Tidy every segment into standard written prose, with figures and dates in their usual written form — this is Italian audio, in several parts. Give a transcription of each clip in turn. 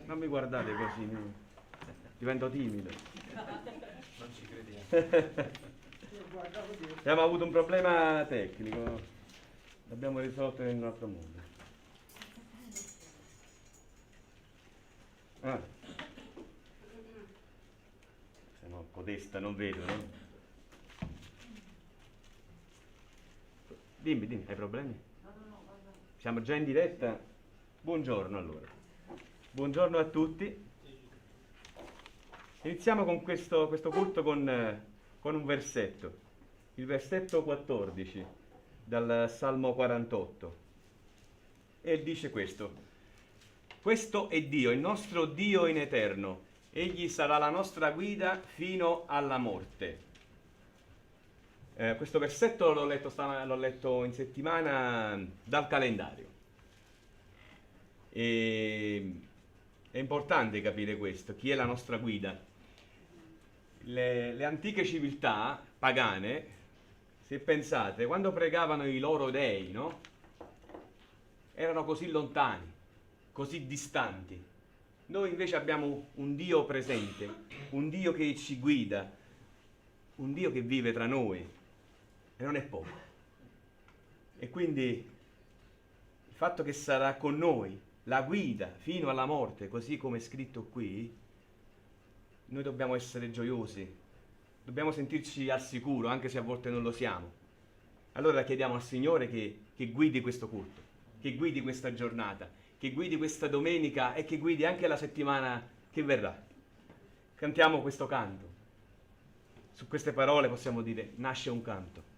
Non mi guardate così, divento timido. Non ci crediamo. Abbiamo avuto un problema tecnico, l'abbiamo risolto in un altro modo. Se no, codesta non vedo, no? Dimmi, hai problemi? No, vabbè. Siamo già in diretta? Buongiorno allora. Buongiorno a tutti. Iniziamo con questo culto con un versetto. Il versetto 14 dal Salmo 48. E dice questo. Questo è Dio, il nostro Dio in eterno. Egli sarà la nostra guida fino alla morte. Questo versetto l'ho letto in settimana dal calendario. E è importante capire questo, chi è la nostra guida. Le antiche civiltà pagane, se pensate, quando pregavano i loro dei, no? Erano così lontani, così distanti. Noi invece abbiamo un Dio presente, un Dio che ci guida, un Dio che vive tra noi. E non è poco. E quindi il fatto che sarà con noi la guida fino alla morte, così come è scritto qui, noi dobbiamo essere gioiosi, dobbiamo sentirci al sicuro, anche se a volte non lo siamo. Allora chiediamo al Signore che guidi questo culto, che guidi questa giornata, che guidi questa domenica e che guidi anche la settimana che verrà. Cantiamo questo canto. Su queste parole possiamo dire, nasce un canto.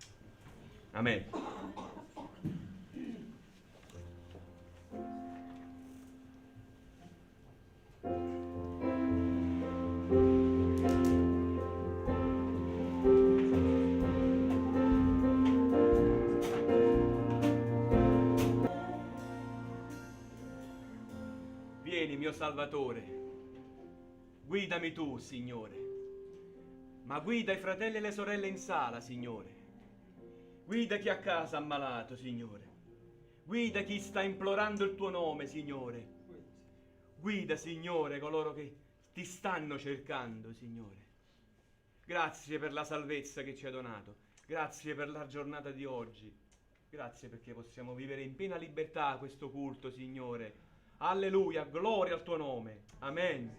Amen. Vieni, mio Salvatore, guidami tu, Signore, ma guida i fratelli e le sorelle in sala, Signore. Guida chi a casa ammalato, Signore. Guida chi sta implorando il tuo nome, Signore. Guida, Signore, coloro che ti stanno cercando, Signore. Grazie per la salvezza che ci hai donato. Grazie per la giornata di oggi. Grazie perché possiamo vivere in piena libertà questo culto, Signore. Alleluia, gloria al tuo nome. Amen.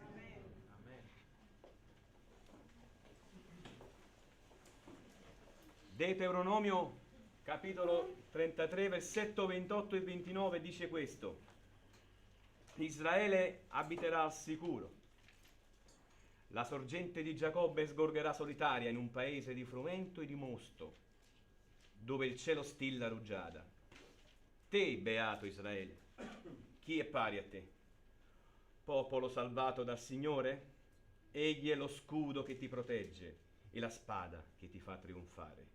Deuteronomio capitolo 33 versetto 28 e 29 dice questo: Israele abiterà al sicuro, la sorgente di Giacobbe sgorgerà solitaria in un paese di frumento e di mosto, dove il cielo stilla rugiada. Te, beato Israele, chi è pari a te? Popolo salvato dal Signore? Egli è lo scudo che ti protegge e la spada che ti fa trionfare.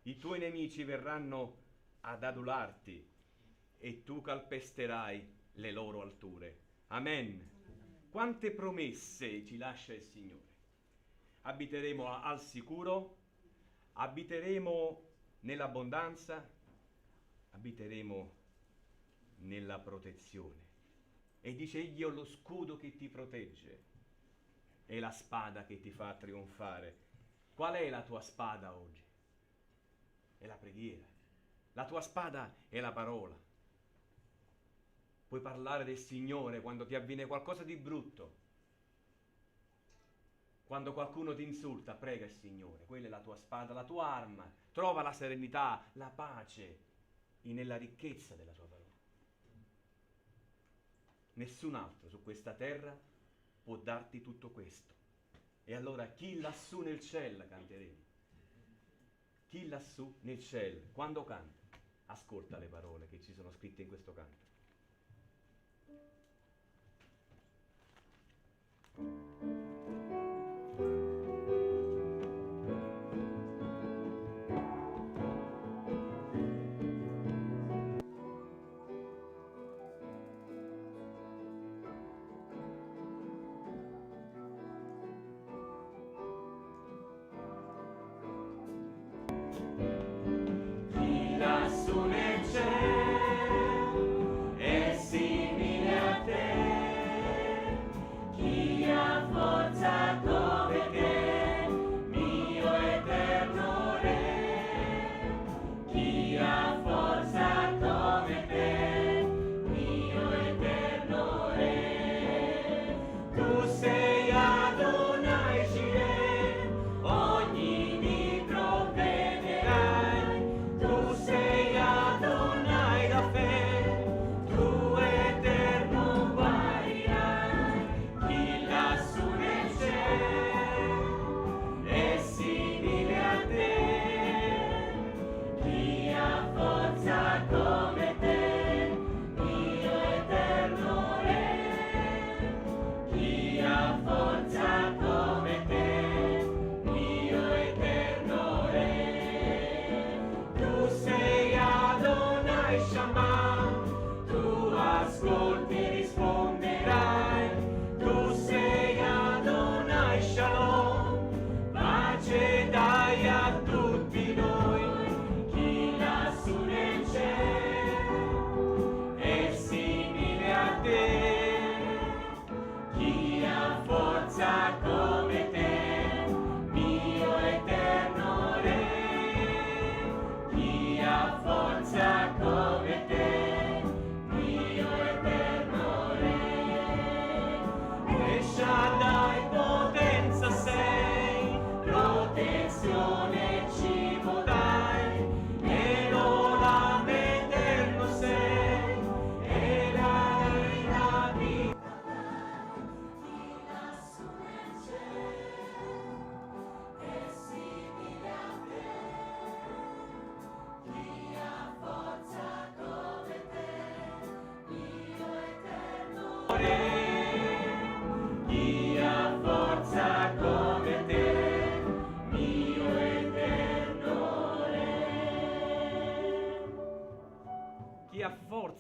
I tuoi nemici verranno ad adularti e tu calpesterai le loro alture. Amen. Quante promesse ci lascia il Signore. Abiteremo al sicuro, abiteremo nell'abbondanza, abiteremo nella protezione. E dice egli è lo scudo che ti protegge e la spada che ti fa trionfare. Qual è la tua spada oggi? È la preghiera. La tua spada è la parola. Puoi parlare del Signore quando ti avviene qualcosa di brutto. Quando qualcuno ti insulta, prega il Signore. Quella è la tua spada, la tua arma. Trova la serenità, la pace nella ricchezza della tua parola. Nessun altro su questa terra può darti tutto questo. E allora chi lassù nel cielo canteremo? Chi lassù nel cielo, quando canta, ascolta le parole che ci sono scritte in questo canto.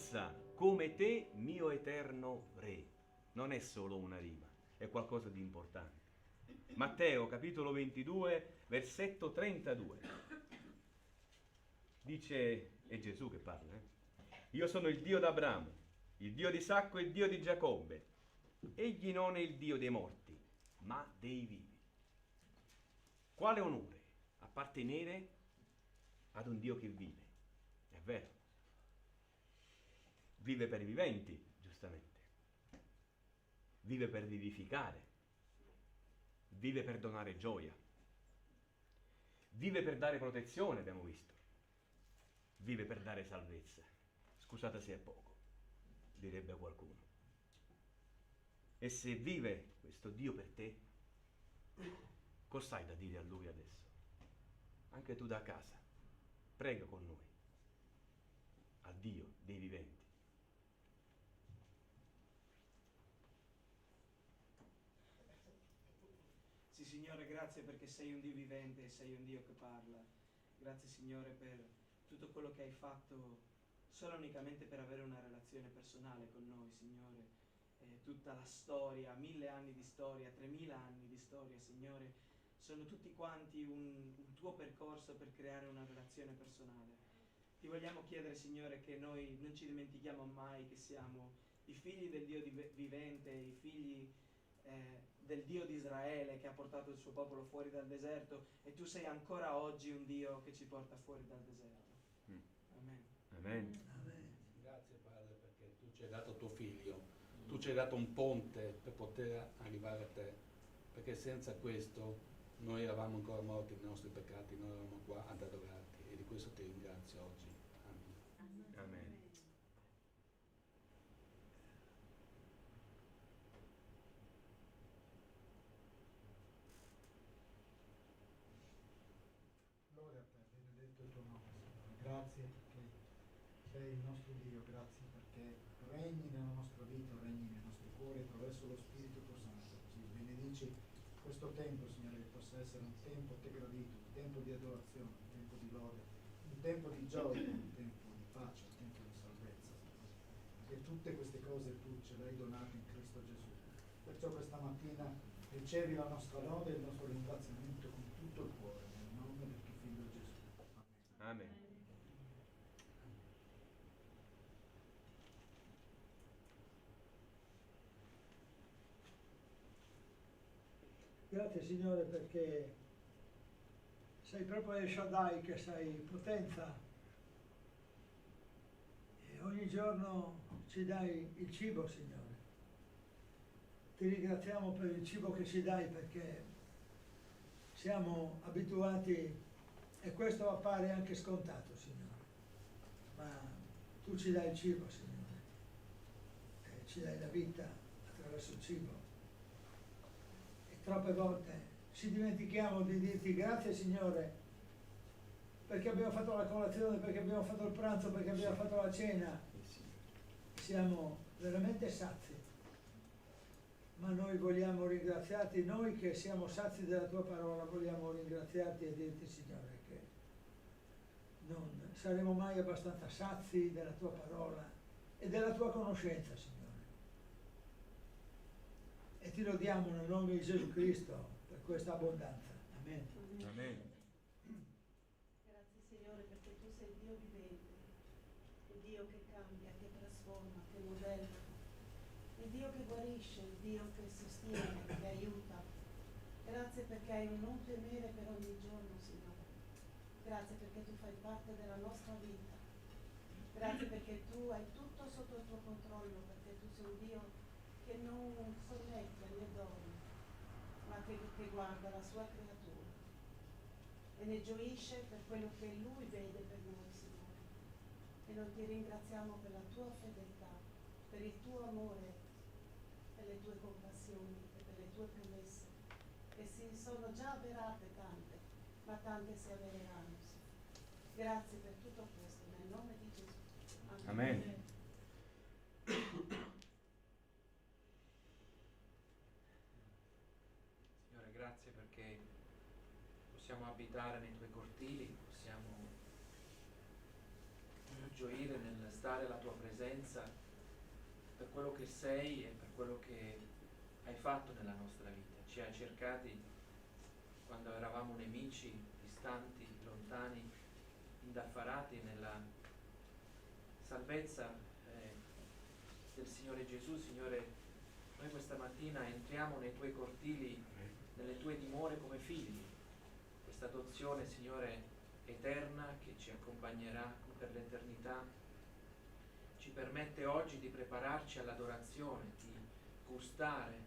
salvezza come te, mio eterno Re. Non è solo una rima, è qualcosa di importante. Matteo capitolo 22, versetto 32. Dice, è Gesù che parla, Io sono il Dio d'Abramo, il Dio di Isacco e il Dio di Giacobbe. Egli non è il Dio dei morti, ma dei vivi. Quale onore appartenere ad un Dio che vive. È vero. Vive per i viventi, giustamente. Vive per vivificare. Vive per donare gioia. Vive per dare protezione, abbiamo visto. Vive per dare salvezza. Scusate se è poco, direbbe qualcuno. E se vive questo Dio per te, cos'hai da dire a Lui adesso? Anche tu da casa, prega con noi, al Dio dei viventi. Sì, Signore, grazie perché sei un Dio vivente e sei un Dio che parla. Grazie, Signore, per tutto quello che hai fatto solo unicamente per avere una relazione personale con noi, Signore. Tutta la storia, 1000 anni di storia, 3000 anni di storia, Signore, sono tutti quanti un tuo percorso per creare una relazione personale. Ti vogliamo chiedere, Signore, che noi non ci dimentichiamo mai che siamo i figli del Dio vivente, i figli del Dio di Israele che ha portato il suo popolo fuori dal deserto, e tu sei ancora oggi un Dio che ci porta fuori dal deserto. Amen. Amen. Amen. Grazie Padre perché tu ci hai dato tuo figlio, tu ci hai dato un ponte per poter arrivare a te, perché senza questo noi eravamo ancora morti nei nostri peccati, noi eravamo qua ad adorarti e di questo ti ringrazio oggi. Amen. Amen. Gloria a te, benedetto il tuo nome, Signore. Grazie perché sei il nostro Dio, grazie perché regni nella nostra vita, regni nei nostri cuori attraverso lo Spirito tuo Santo. Così benedici questo tempo, Signore, che possa essere un tempo a te gradito, un tempo di adorazione, un tempo di lode, un tempo di gioia, un tempo di pace, un tempo di salvezza, Signore. Perché tutte queste cose tu ce le hai donate in Cristo Gesù. Perciò questa mattina ricevi la nostra lode e il nostro ringraziamento con tutto il cuore, nel nome del tuo Figlio Gesù. Amen. Amen. Grazie Signore perché sei proprio El Shaddai, che sei potenza, e ogni giorno ci dai il cibo, Signore. Ti ringraziamo per il cibo che ci dai perché siamo abituati, e questo appare anche scontato, Signore, ma tu ci dai il cibo, Signore, e ci dai la vita attraverso il cibo. Troppe volte ci dimentichiamo di dirti grazie, Signore, perché abbiamo fatto la colazione, perché abbiamo fatto il pranzo, perché abbiamo fatto la cena. Siamo veramente sazi, ma noi vogliamo ringraziarti, noi che siamo sazi della tua parola, vogliamo ringraziarti e dirti, Signore, che non saremo mai abbastanza sazi della tua parola e della tua conoscenza, Signore. E ti lodiamo nel nome di Gesù Cristo per questa abbondanza. Amen. Amen. Grazie Signore perché tu sei Dio vivente, il Dio che cambia, che trasforma, che modella, il Dio che guarisce, il Dio che sostiene, che aiuta. Grazie perché hai un non temere per ogni giorno, Signore. Grazie perché tu fai parte della nostra vita. Grazie perché tu hai tutto sotto il tuo controllo, perché tu sei un Dio che non sonnecchia né dorme, ma che guarda la sua creatura e ne gioisce per quello che Lui vede per noi, Signore. E noi ti ringraziamo per la tua fedeltà, per il tuo amore, per le tue compassioni e per le tue promesse, che si sono già avverate tante, ma tante si avvereranno, Signore. Grazie per tutto questo, nel nome di Gesù. Amen. Signore, grazie perché possiamo abitare nei tuoi cortili, possiamo gioire nel stare alla tua presenza per quello che sei e per quello che hai fatto nella nostra vita. Ci hai cercati quando eravamo nemici, distanti, lontani, indaffarati nella salvezza del Signore Gesù. Signore, noi questa mattina entriamo nei tuoi cortili, nelle tue dimore come figli. Questa adozione, Signore, eterna che ci accompagnerà per l'eternità, ci permette oggi di prepararci all'adorazione, di gustare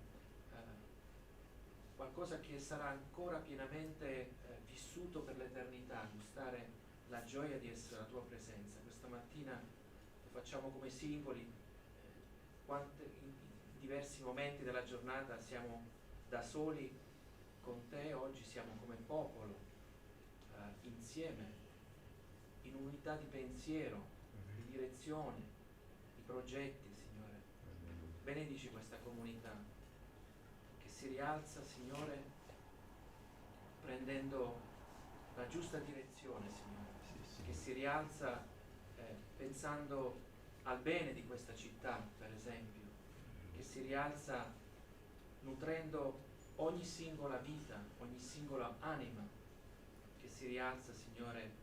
qualcosa che sarà ancora pienamente vissuto per l'eternità, gustare la gioia di essere alla tua presenza. Questa mattina lo facciamo come singoli, in diversi momenti della giornata siamo da soli con te, oggi siamo come popolo, insieme, in unità di pensiero, di direzione, di progetti, Signore. Benedici questa comunità che si rialza, Signore, prendendo la giusta direzione, Signore, che si rialza pensando al bene di questa città, per esempio, che si rialza nutrendo ogni singola vita, ogni singola anima, che si rialza, Signore,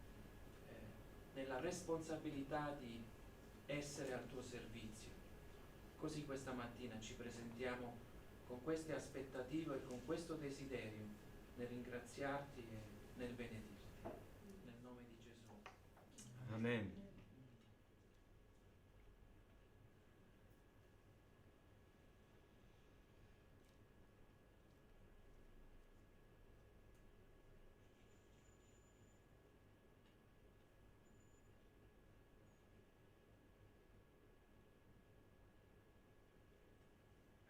nella responsabilità di essere al tuo servizio. Così questa mattina ci presentiamo con queste aspettative e con questo desiderio nel ringraziarti e nel benedirti. Nel nome di Gesù. Amen.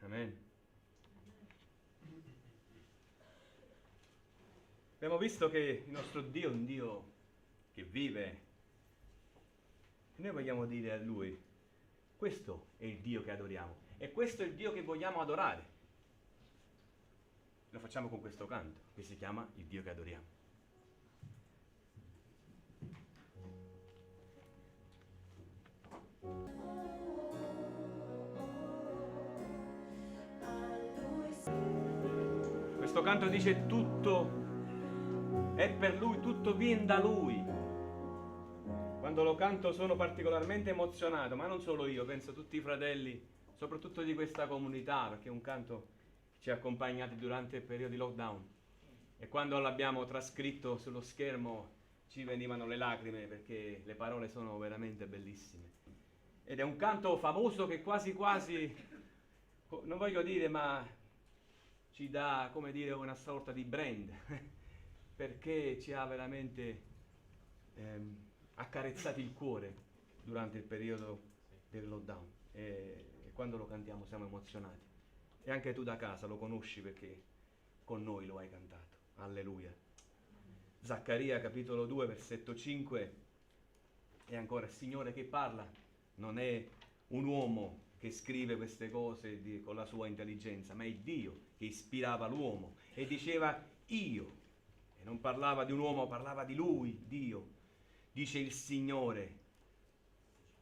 Amen. Abbiamo visto che il nostro Dio è un Dio che vive e noi vogliamo dire a Lui, questo è il Dio che adoriamo e questo è il Dio che vogliamo adorare. Lo facciamo con questo canto che si chiama Il Dio che adoriamo. Questo canto dice tutto è per Lui, tutto viene da Lui. Quando lo canto sono particolarmente emozionato, ma non solo io, penso tutti i fratelli, soprattutto di questa comunità, perché è un canto che ci ha accompagnati durante il periodo di lockdown. E quando l'abbiamo trascritto sullo schermo ci venivano le lacrime, perché le parole sono veramente bellissime. Ed è un canto famoso che quasi quasi, non voglio dire, ma ci dà, come dire, una sorta di brand, perché ci ha veramente accarezzati il cuore durante il periodo del lockdown. E quando lo cantiamo siamo emozionati. E anche tu da casa lo conosci perché con noi lo hai cantato. Alleluia. Zaccaria capitolo 2 versetto 5 e ancora il Signore che parla, non è un uomo che scrive queste cose con la sua intelligenza, ma è Dio che ispirava l'uomo e diceva io, e non parlava di un uomo, parlava di lui, Dio. Dice il Signore,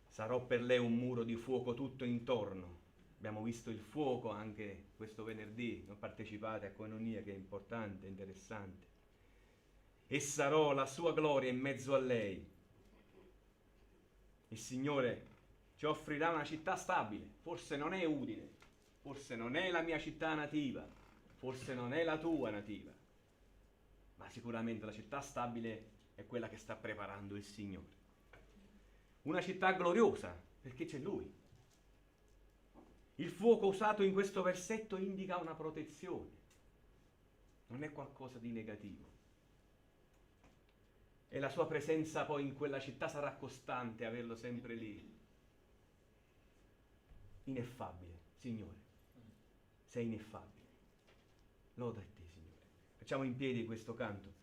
sarò per lei un muro di fuoco tutto intorno. Abbiamo visto il fuoco anche questo venerdì, non partecipate a Koinonia che è importante, interessante. E sarò la sua gloria in mezzo a lei. Il Signore ci offrirà una città stabile, forse non è Udine, forse non è la mia città nativa, forse non è la tua nativa, ma sicuramente la città stabile è quella che sta preparando il Signore. Una città gloriosa, perché c'è Lui. Il fuoco usato in questo versetto indica una protezione, non è qualcosa di negativo. E la sua presenza poi in quella città sarà costante, averlo sempre lì. Ineffabile, Signore, sei ineffabile. Loda a te, Signore. Facciamo in piedi questo canto.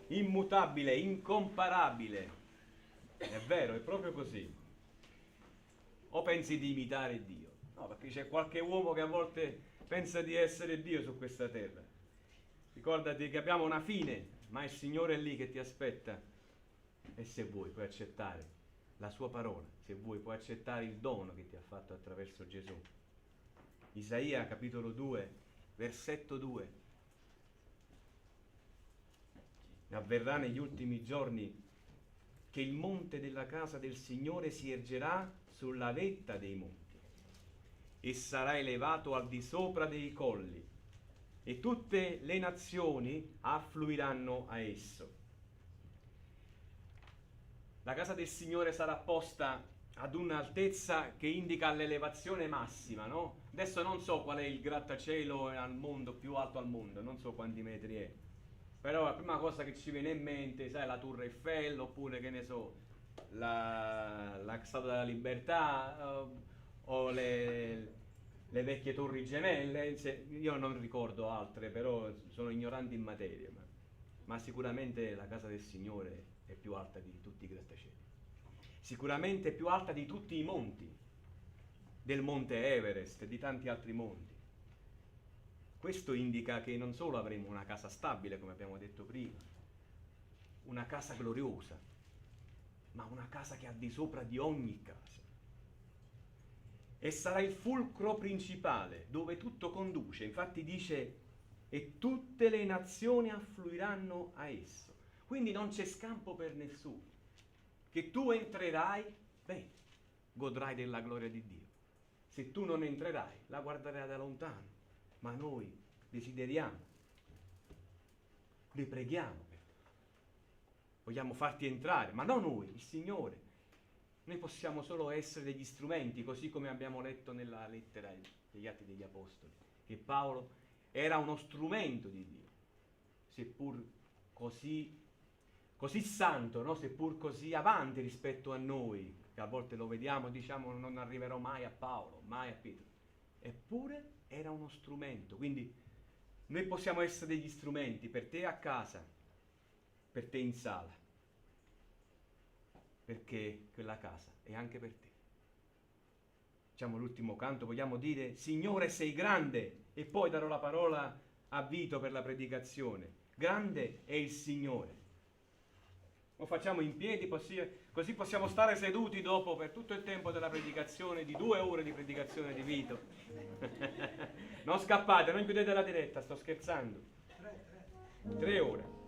Immutabile, incomparabile. È vero, è proprio così. O pensi di imitare Dio? No, perché c'è qualche uomo che a volte pensa di essere Dio su questa terra. Ricordati che abbiamo una fine, ma il Signore è lì che ti aspetta. E se vuoi puoi accettare la sua parola, se vuoi puoi accettare il dono che ti ha fatto attraverso Gesù. Isaia capitolo 2, versetto 2. Avverrà negli ultimi giorni che il monte della casa del Signore si ergerà sulla vetta dei monti e sarà elevato al di sopra dei colli, e tutte le nazioni affluiranno a esso. La casa del Signore sarà posta ad un'altezza che indica l'elevazione massima, no? Adesso non so qual è il grattacielo al mondo, più alto al mondo, non so quanti metri è, però la prima cosa che ci viene in mente, sai, la Tour Eiffel, oppure, che ne so, la Statua della Libertà, o le vecchie torri gemelle. Io non ricordo altre, però sono ignorante in materia, ma sicuramente la casa del Signore è più alta di tutti i grattacieli, sicuramente è più alta di tutti i monti, del monte Everest e di tanti altri monti. Questo indica che non solo avremo una casa stabile, come abbiamo detto prima, una casa gloriosa, ma una casa che è al di sopra di ogni casa. E sarà il fulcro principale dove tutto conduce. Infatti dice: e tutte le nazioni affluiranno a esso. Quindi non c'è scampo per nessuno. Che tu entrerai, beh, godrai della gloria di Dio. Se tu non entrerai, la guarderai da lontano. Ma noi desideriamo, li preghiamo per te. Vogliamo farti entrare, ma non noi, il Signore. Noi possiamo solo essere degli strumenti, così come abbiamo letto nella lettera degli Atti degli Apostoli, che Paolo era uno strumento di Dio, seppur così santo, no? Seppur così avanti rispetto a noi, che a volte lo vediamo e diciamo non arriverò mai a Paolo, mai a Pietro. Eppure era uno strumento. Quindi noi possiamo essere degli strumenti per te a casa, per te in sala, perché quella casa è anche per te. Diciamo l'ultimo canto, vogliamo dire: Signore, sei grande, e poi darò la parola a Vito per la predicazione. Grande è il Signore. Lo facciamo in piedi, così possiamo stare seduti dopo per tutto il tempo della predicazione, di 2 ore di predicazione di Vito. Non scappate, non chiudete la diretta, sto scherzando. 3 ore.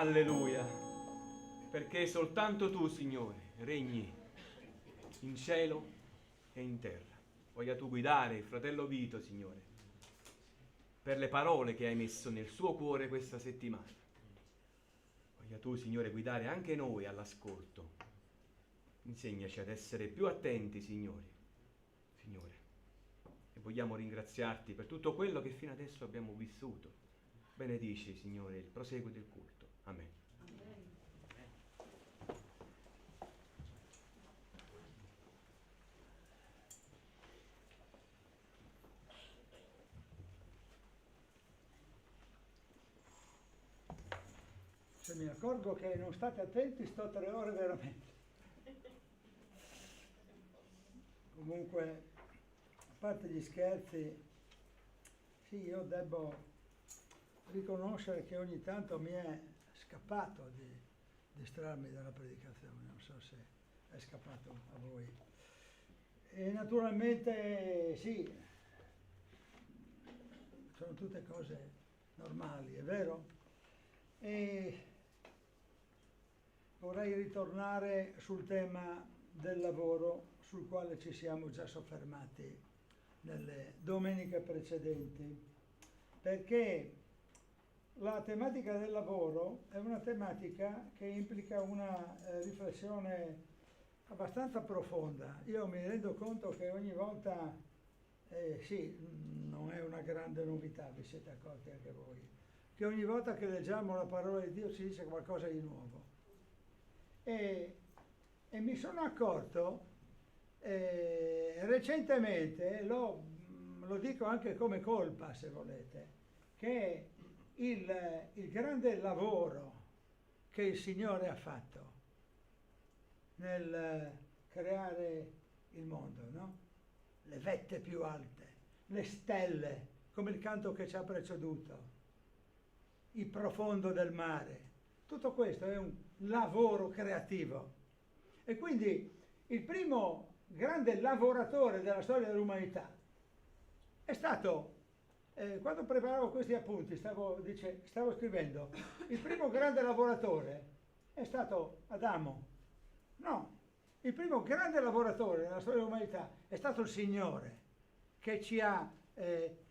Alleluia. Perché soltanto tu, Signore, regni in cielo e in terra. Voglia tu guidare il fratello Vito, Signore, per le parole che hai messo nel suo cuore questa settimana. Voglia tu, Signore, guidare anche noi all'ascolto. Insegnaci ad essere più attenti, Signore. E vogliamo ringraziarti per tutto quello che fino adesso abbiamo vissuto. Benedici, Signore, il proseguo del culto. Amen. Se mi accorgo che non state attenti, sto 3 ore veramente. Comunque, a parte gli scherzi, sì, io devo riconoscere che ogni tanto mi è scappato di distrarmi dalla predicazione, non so se è scappato a voi. E naturalmente sì, sono tutte cose normali, è vero? E vorrei ritornare sul tema del lavoro, sul quale ci siamo già soffermati nelle domeniche precedenti, perché la tematica del lavoro è una tematica che implica una riflessione abbastanza profonda. Io mi rendo conto che ogni volta, sì, non è una grande novità, vi siete accorti anche voi, che ogni volta che leggiamo la parola di Dio ci dice qualcosa di nuovo. E mi sono accorto recentemente, lo dico anche come colpa se volete, che il grande lavoro che il Signore ha fatto nel creare il mondo, no? Le vette più alte, le stelle, come il canto che ci ha preceduto, il profondo del mare, tutto questo è un lavoro creativo. E quindi il primo grande lavoratore della storia dell'umanità è stato, quando preparavo questi appunti, stavo scrivendo, il primo grande lavoratore è stato Adamo. No, il primo grande lavoratore nella storia dell'umanità è stato il Signore, che ci ha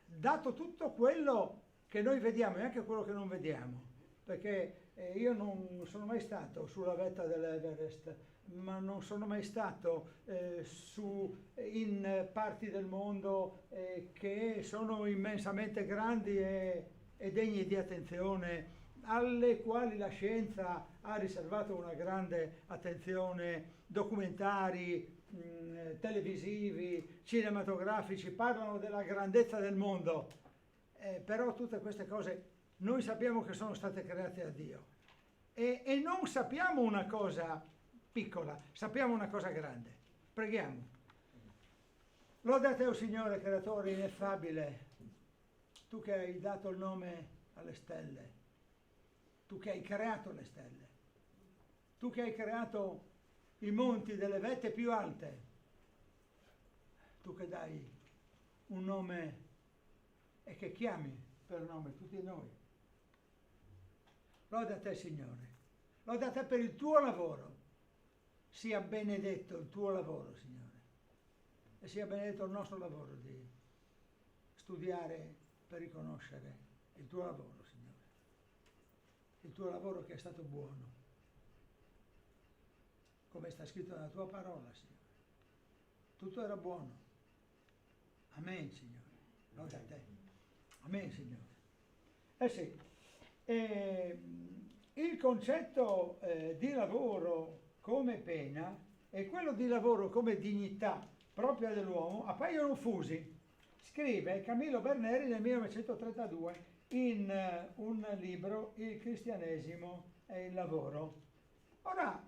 dato tutto quello che noi vediamo e anche quello che non vediamo, perché io non sono mai stato sulla vetta dell'Everest, ma non sono mai stato in parti del mondo che sono immensamente grandi e degne di attenzione, alle quali la scienza ha riservato una grande attenzione. Documentari, televisivi, cinematografici parlano della grandezza del mondo, però tutte queste cose noi sappiamo che sono state create da Dio e non sappiamo una cosa piccola, sappiamo una cosa grande. Preghiamo. Lode a te, o Signore, creatore ineffabile, tu che hai dato il nome alle stelle, tu che hai creato le stelle, tu che hai creato i monti delle vette più alte, tu che dai un nome e che chiami per nome tutti noi. Lode a te, Signore, lode a te per il tuo lavoro. Sia benedetto il tuo lavoro, Signore, e sia benedetto il nostro lavoro di studiare per riconoscere il tuo lavoro, Signore, il tuo lavoro che è stato buono, come sta scritto nella tua parola, Signore. Tutto era buono. Amen, Signore. Lode a te. Amen, Signore. Sì, il concetto di lavoro come pena e quello di lavoro come dignità propria dell'uomo appaiono fusi, scrive Camillo Berneri nel 1932 in un libro, Il cristianesimo e il lavoro. Ora,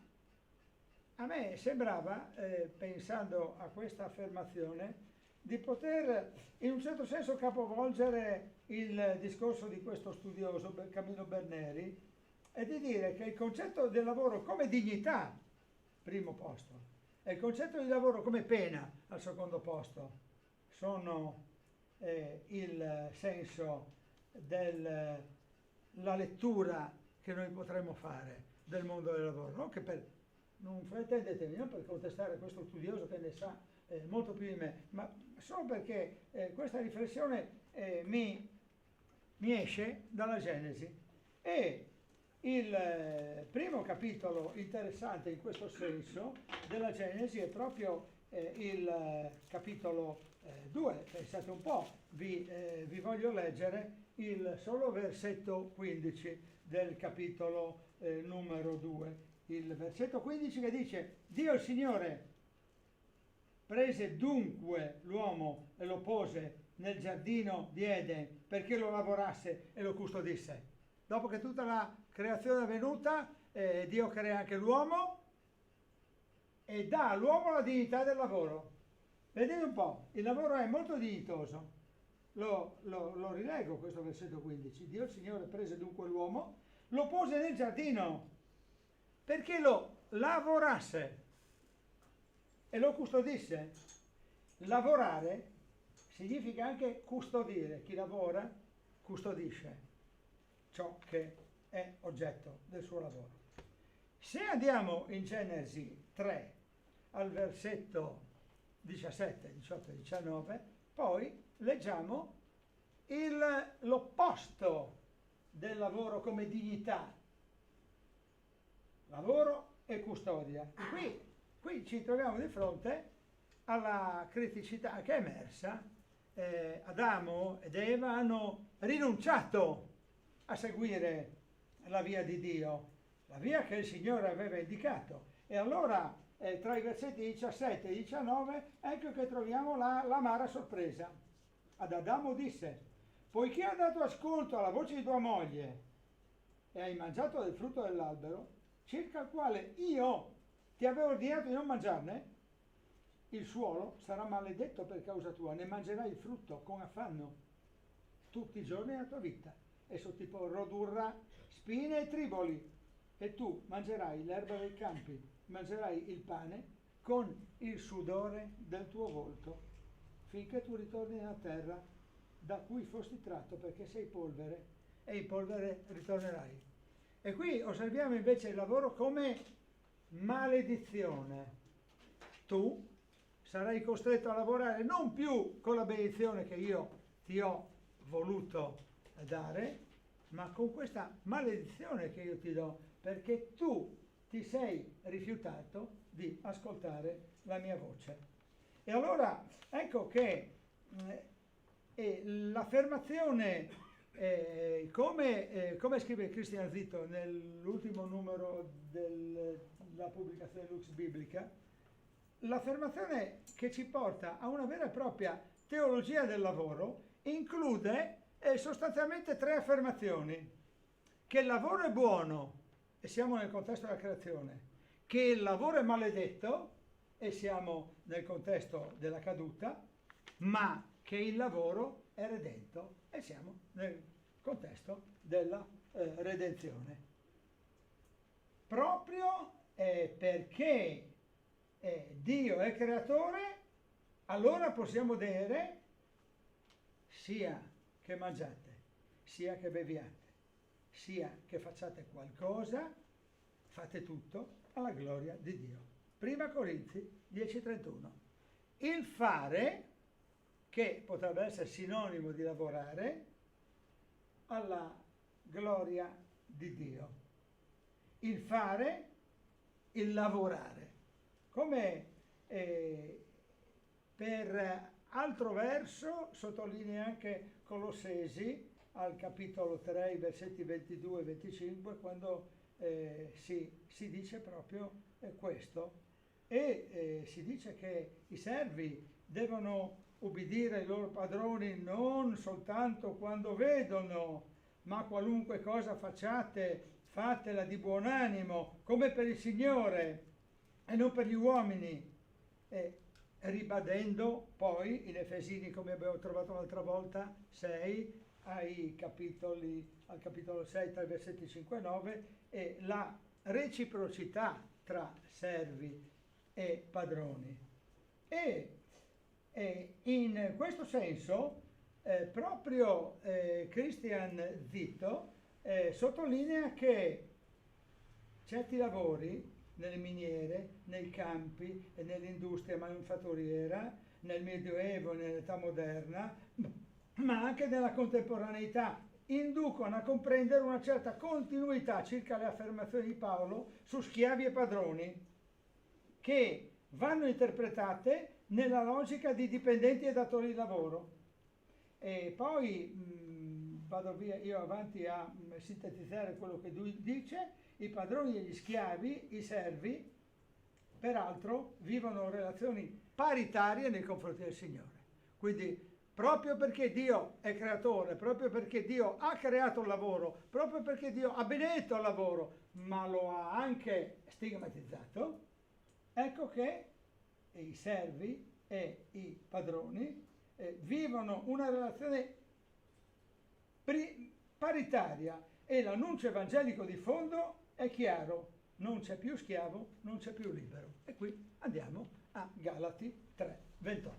a me sembrava, pensando a questa affermazione, di poter in un certo senso capovolgere il discorso di questo studioso Camillo Berneri e di dire che il concetto del lavoro come dignità, primo posto, e il concetto di lavoro come pena, al secondo posto, sono il senso della lettura che noi potremmo fare del mondo del lavoro. Non fraintendetemi, non per contestare questo studioso che ne sa molto più di me, ma solo perché questa riflessione mi esce dalla Genesi. E il primo capitolo interessante in questo senso della Genesi è proprio il capitolo 2. Pensate un po', vi voglio leggere il solo versetto 15 del capitolo numero 2. Il versetto 15 che dice: Dio il Signore prese dunque l'uomo e lo pose nel giardino di Eden perché lo lavorasse e lo custodisse. Dopo che tutta la creazione è avvenuta, Dio crea anche l'uomo e dà all'uomo la dignità del lavoro. Vedete un po', il lavoro è molto dignitoso. Lo rileggo questo versetto 15. Dio il Signore prese dunque l'uomo, lo pose nel giardino perché lo lavorasse e lo custodisse. Lavorare significa anche custodire. Chi lavora custodisce ciò che è oggetto del suo lavoro. Se andiamo in Genesi 3 al versetto 17, 18 e 19, poi leggiamo l'opposto del lavoro come dignità. Lavoro e custodia. Qui ci troviamo di fronte alla criticità che è emersa. Adamo ed Eva hanno rinunciato a seguire la via di Dio, la via che il Signore aveva indicato. E allora tra i versetti 17 e 19 ecco che troviamo l'amara sorpresa. Ad Adamo disse: poiché hai dato ascolto alla voce di tua moglie e hai mangiato del frutto dell'albero, circa il quale io ti avevo ordinato di non mangiarne, il suolo sarà maledetto per causa tua, ne mangerai il frutto con affanno tutti i giorni della tua vita. Esso ti produrrà spine e triboli, e tu mangerai l'erba dei campi, mangerai il pane con il sudore del tuo volto, finché tu ritorni nella terra da cui fosti tratto, perché sei polvere, e in polvere ritornerai. E qui osserviamo invece il lavoro come maledizione. Tu sarai costretto a lavorare non più con la benedizione che io ti ho voluto dare, ma con questa maledizione che io ti do, perché tu ti sei rifiutato di ascoltare la mia voce. E allora ecco che l'affermazione, come scrive Christian Zitto nell'ultimo numero della pubblicazione Lux Biblica, l'affermazione che ci porta a una vera e propria teologia del lavoro include sostanzialmente tre affermazioni: che il lavoro è buono, e siamo nel contesto della creazione; che il lavoro è maledetto, e siamo nel contesto della caduta; ma che il lavoro è redento, e siamo nel contesto della redenzione. Proprio perché Dio è creatore, allora possiamo dire sia che mangiate, sia che beviate, sia che facciate qualcosa, fate tutto alla gloria di Dio. Prima Corinzi 10:31. Il fare, che potrebbe essere sinonimo di lavorare, alla gloria di Dio. Il fare, il lavorare. Come per altro verso sottolinea anche Colossesi al capitolo 3, versetti 22 e 25, quando si dice proprio questo. E si dice che i servi devono ubbidire ai loro padroni non soltanto quando vedono, ma qualunque cosa facciate, fatela di buon animo, come per il Signore e non per gli uomini, ribadendo poi in Efesini, come abbiamo trovato l'altra volta, 6, al capitolo 6, tra i versetti 5 e 9, la reciprocità tra servi e padroni. E in questo senso proprio Christian Zitto sottolinea che certi lavori nelle miniere, nei campi e nell'industria manifatturiera, nel Medioevo e nell'età moderna, ma anche nella contemporaneità, inducono a comprendere una certa continuità circa le affermazioni di Paolo su schiavi e padroni, che vanno interpretate nella logica di dipendenti e datori di lavoro. E poi vado via io avanti a sintetizzare quello che lui dice. I padroni e gli schiavi, i servi, peraltro vivono relazioni paritarie nei confronti del Signore. Quindi proprio perché Dio è creatore, proprio perché Dio ha creato il lavoro, proprio perché Dio ha benedetto il lavoro, ma lo ha anche stigmatizzato, ecco che i servi e i padroni vivono una relazione paritaria, e l'annuncio evangelico di fondo è chiaro: non c'è più schiavo, non c'è più libero. E qui andiamo a Galati 3:28.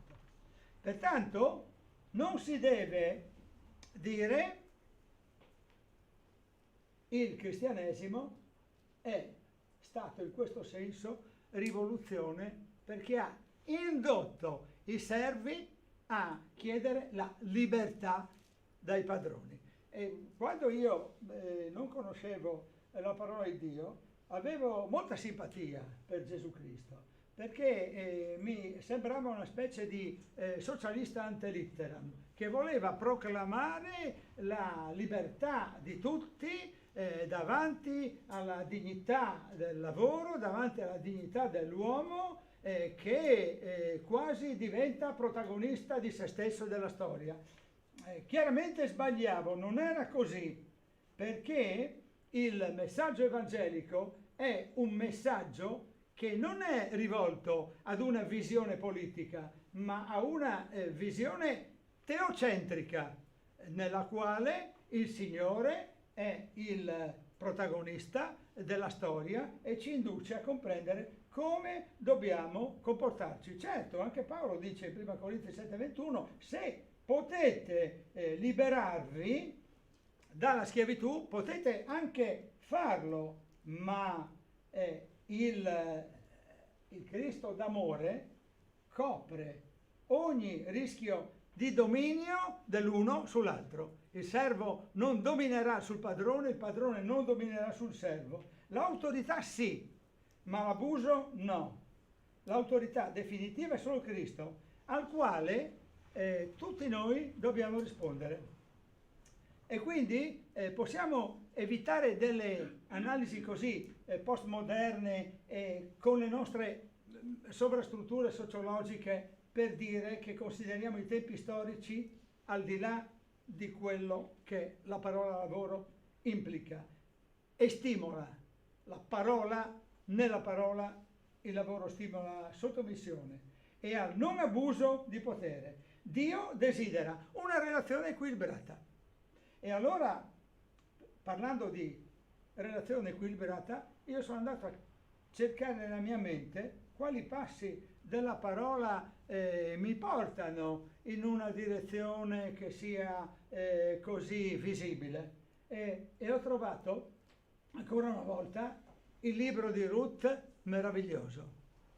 Pertanto non si deve dire il cristianesimo è stato in questo senso rivoluzione, perché ha indotto i servi a chiedere la libertà dai padroni. E quando io non conoscevo la parola di Dio, avevo molta simpatia per Gesù Cristo, perché mi sembrava una specie di socialista ante litteram, che voleva proclamare la libertà di tutti davanti alla dignità del lavoro, davanti alla dignità dell'uomo, che quasi diventa protagonista di se stesso e della storia. Chiaramente sbagliavo, non era così, perché il messaggio evangelico è un messaggio che non è rivolto ad una visione politica, ma a una visione teocentrica, nella quale il Signore è il protagonista della storia e ci induce a comprendere come dobbiamo comportarci. Certo, anche Paolo dice in 1 Corinzi 7:21, se potete liberarvi dalla schiavitù, potete anche farlo, ma il Cristo d'amore copre ogni rischio di dominio dell'uno sull'altro. Il servo non dominerà sul padrone, il padrone non dominerà sul servo. L'autorità sì, ma l'abuso no. L'autorità definitiva è solo Cristo, al quale tutti noi dobbiamo rispondere. E quindi possiamo evitare delle analisi così postmoderne con le nostre sovrastrutture sociologiche, per dire che consideriamo i tempi storici al di là di quello che la parola lavoro implica e stimola. La parola, nella parola, il lavoro stimola la sottomissione e al non abuso di potere. Dio desidera una relazione equilibrata. E allora, parlando di relazione equilibrata, io sono andato a cercare nella mia mente quali passi della parola mi portano in una direzione che sia così visibile. E ho trovato, ancora una volta, il libro di Ruth meraviglioso,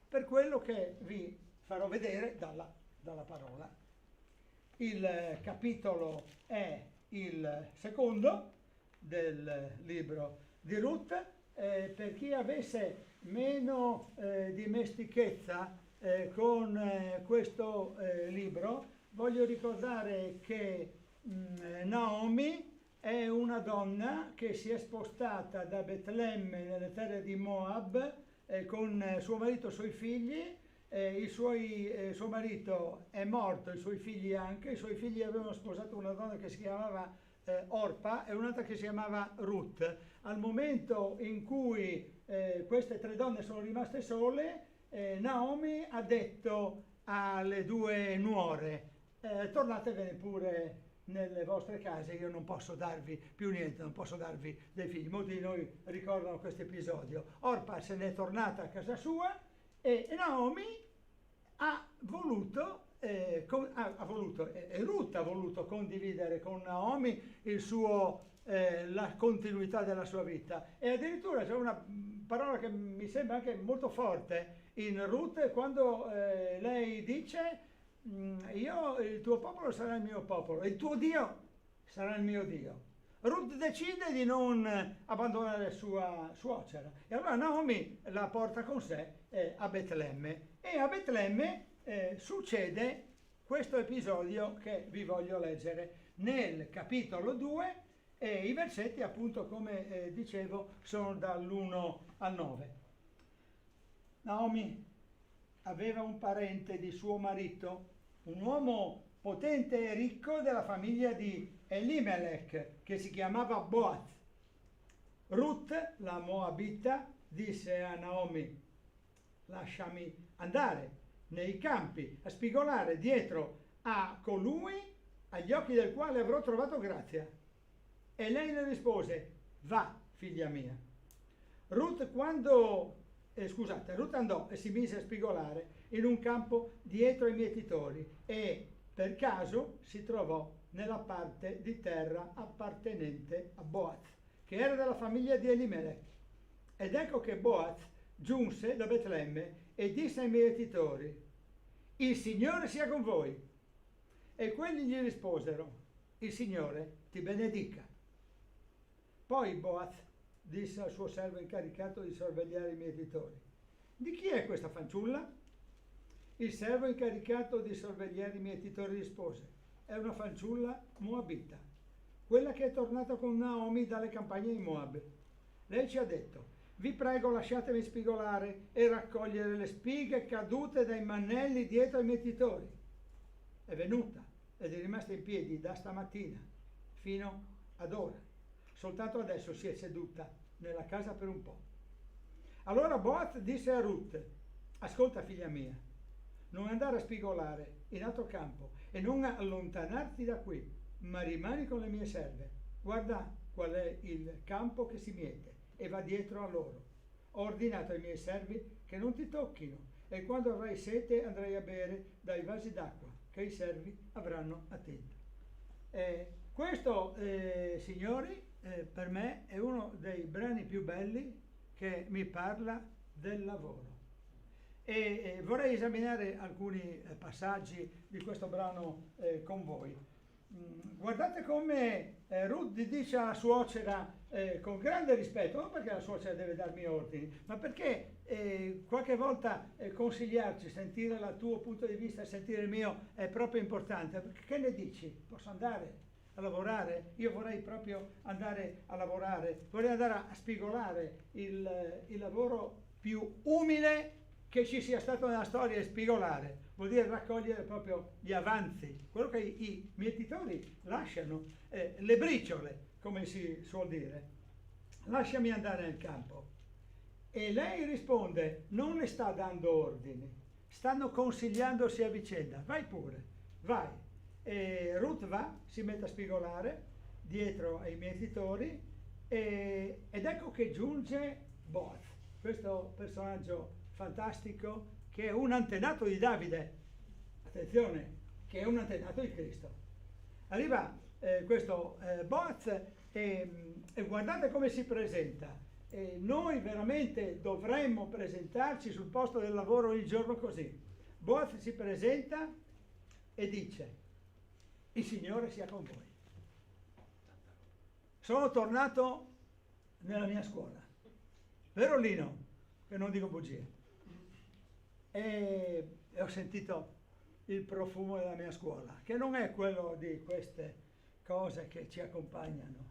per quello che vi farò vedere dalla parola. Il capitolo è il secondo del libro di Ruth. Per chi avesse meno dimestichezza con questo libro, voglio ricordare che Naomi è una donna che si è spostata da Betlemme nelle terre di Moab con suo marito e i suoi figli. Suo marito è morto, i suoi figli anche. I suoi figli avevano sposato una donna che si chiamava Orpa e un'altra che si chiamava Ruth. Al momento in cui queste tre donne sono rimaste sole, Naomi ha detto alle due nuore: tornatevene pure nelle vostre case, io non posso darvi più niente, non posso darvi dei figli. Molti di noi ricordano questo episodio. Orpa se n'è tornata a casa sua e Naomi Ruth ha voluto condividere con Naomi il suo la continuità della sua vita. E addirittura c'è una parola che mi sembra anche molto forte in Ruth, quando lei dice: il tuo popolo sarà il mio popolo, il tuo Dio sarà il mio Dio. Ruth decide di non abbandonare sua suocera, e allora Naomi la porta con sé a Betlemme, e a Betlemme succede questo episodio che vi voglio leggere nel capitolo 2, e i versetti, appunto, come dicevo, sono dall'1 al 9. Naomi aveva un parente di suo marito, un uomo potente e ricco della famiglia di Elimelech, che si chiamava Boaz. Ruth, la Moabita, disse a Naomi: lasciami andare nei campi a spigolare dietro a colui agli occhi del quale avrò trovato grazia. E lei le rispose: va, figlia mia. Ruth andò e si mise a spigolare in un campo dietro ai mietitori, e per caso si trovò nella parte di terra appartenente a Boaz, che era della famiglia di Elimelech. Ed ecco che Boaz giunse da Betlemme e disse ai mietitori: il Signore sia con voi. E quelli gli risposero: il Signore ti benedica. Poi Boaz disse al suo servo incaricato di sorvegliare i mietitori: di chi è questa fanciulla? Il servo incaricato di sorvegliare i mietitori rispose: è una fanciulla moabita, quella che è tornata con Naomi dalle campagne di Moab. Lei ci ha detto: vi prego, lasciatemi spigolare e raccogliere le spighe cadute dai mannelli dietro ai mietitori. È venuta ed è rimasta in piedi da stamattina fino ad ora. Soltanto adesso si è seduta nella casa per un po'. Allora Boaz disse a Ruth: ascolta, figlia mia, non andare a spigolare in altro campo e non allontanarti da qui, ma rimani con le mie serve. Guarda qual è il campo che si miete e va dietro a loro. Ho ordinato ai miei servi che non ti tocchino, e quando avrai sete andrai a bere dai vasi d'acqua che i servi avranno attento. Questo, signori, per me è uno dei brani più belli che mi parla del lavoro. E vorrei esaminare alcuni passaggi di questo brano con voi. Guardate come Ruth dice alla suocera con grande rispetto, non perché la suocera deve darmi ordini, ma perché qualche volta consigliarci, sentire il tuo punto di vista, sentire il mio è proprio importante. Perché che ne dici? Posso andare a lavorare? Io vorrei proprio andare a lavorare, vorrei andare a spigolare. Il lavoro più umile che ci sia stato nella storia è spigolare, vuol dire raccogliere proprio gli avanzi, quello che i mietitori lasciano, le briciole, come si suol dire. Lasciami andare nel campo. E lei risponde: non le sta dando ordini, stanno consigliandosi a vicenda. Vai pure, vai. E Ruth va, si mette a spigolare dietro ai mietitori, ed ecco che giunge Boaz, questo personaggio fantastico, che è un antenato di Davide, attenzione, che è un antenato di Cristo. Arriva questo Boaz e guardate come si presenta. Noi veramente dovremmo presentarci sul posto del lavoro il giorno così. Boaz si presenta e dice: il Signore sia con voi. Sono tornato nella mia scuola, vero Lino? Che non dico bugie. E ho sentito il profumo della mia scuola, che non è quello di queste cose che ci accompagnano,